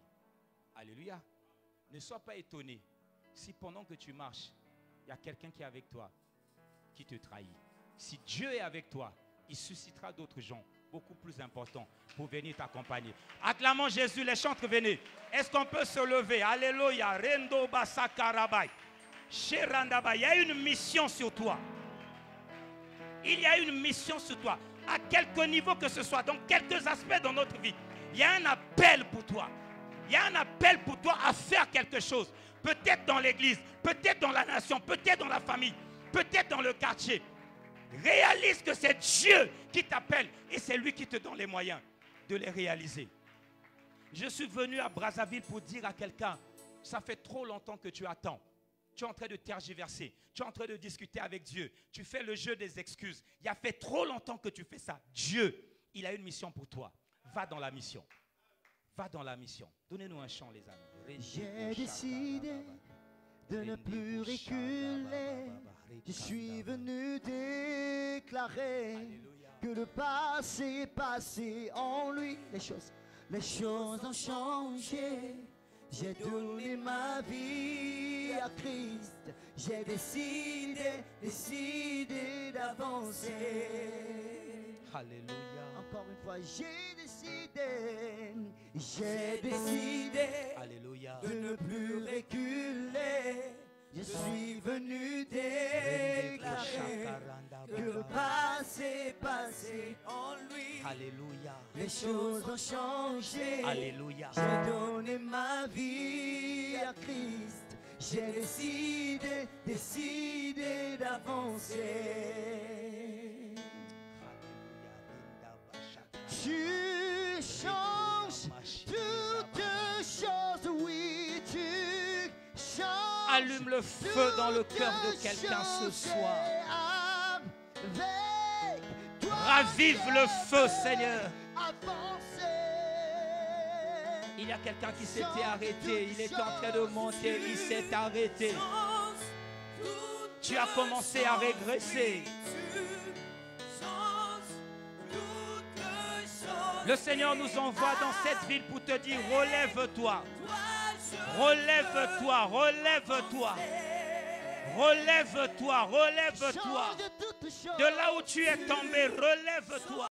C: Alléluia. Ne sois pas étonné si pendant que tu marches, il y a quelqu'un qui est avec toi, qui te trahit. Si Dieu est avec toi, il suscitera d'autres gens beaucoup plus importants pour venir t'accompagner. Acclamons Jésus, les chantres, venez. Est-ce qu'on peut se lever? Alléluia. Rendo basakarabai. Sherandaba. Il y a une mission sur toi. Il y a une mission sur toi. À quelque niveau que ce soit, dans quelques aspects dans notre vie, il y a un appel pour toi. Il y a un appel pour toi à faire quelque chose. Peut-être dans l'église, peut-être dans la nation, peut-être dans la famille, peut-être dans le quartier. Réalise que c'est Dieu qui t'appelle et c'est lui qui te donne les moyens de les réaliser. Je suis venu à Brazzaville pour dire à quelqu'un, ça fait trop longtemps que tu attends. Tu es en train de tergiverser, tu es en train de discuter avec Dieu, tu fais le jeu des excuses. Il y a fait trop longtemps que tu fais ça. Dieu, il a une mission pour toi. Va dans la mission. Va dans la mission. Donnez-nous un chant, les amis.
B: J'ai décidé de ne plus reculer. Je suis venu déclarer que le passé est passé en lui. Les choses ont changé. J'ai donné ma vie à Christ. J'ai décidé d'avancer.
C: Alléluia.
B: Encore une fois, j'ai décidé
C: Alléluia.
B: de ne plus reculer. Je suis venu déclarer que le passé est passé en lui.
C: Alléluia.
B: Les choses ont changé.
C: Alléluia.
B: J'ai donné ma vie à Christ. J'ai décidé d'avancer. Tu changes toutes choses, oui, tu changes.
C: Allume le feu dans le cœur de quelqu'un ce soir. Ravive le feu, Seigneur.
B: avancer.
C: Il y a quelqu'un qui s'était arrêté. Il est en train de monter. Il s'est arrêté. Tu as commencé à régresser. Le Seigneur nous envoie dans cette ville pour te dire, relève-toi. Relève-toi, relève-toi. Relève-toi, relève-toi. De là où tu es tombé, relève-toi.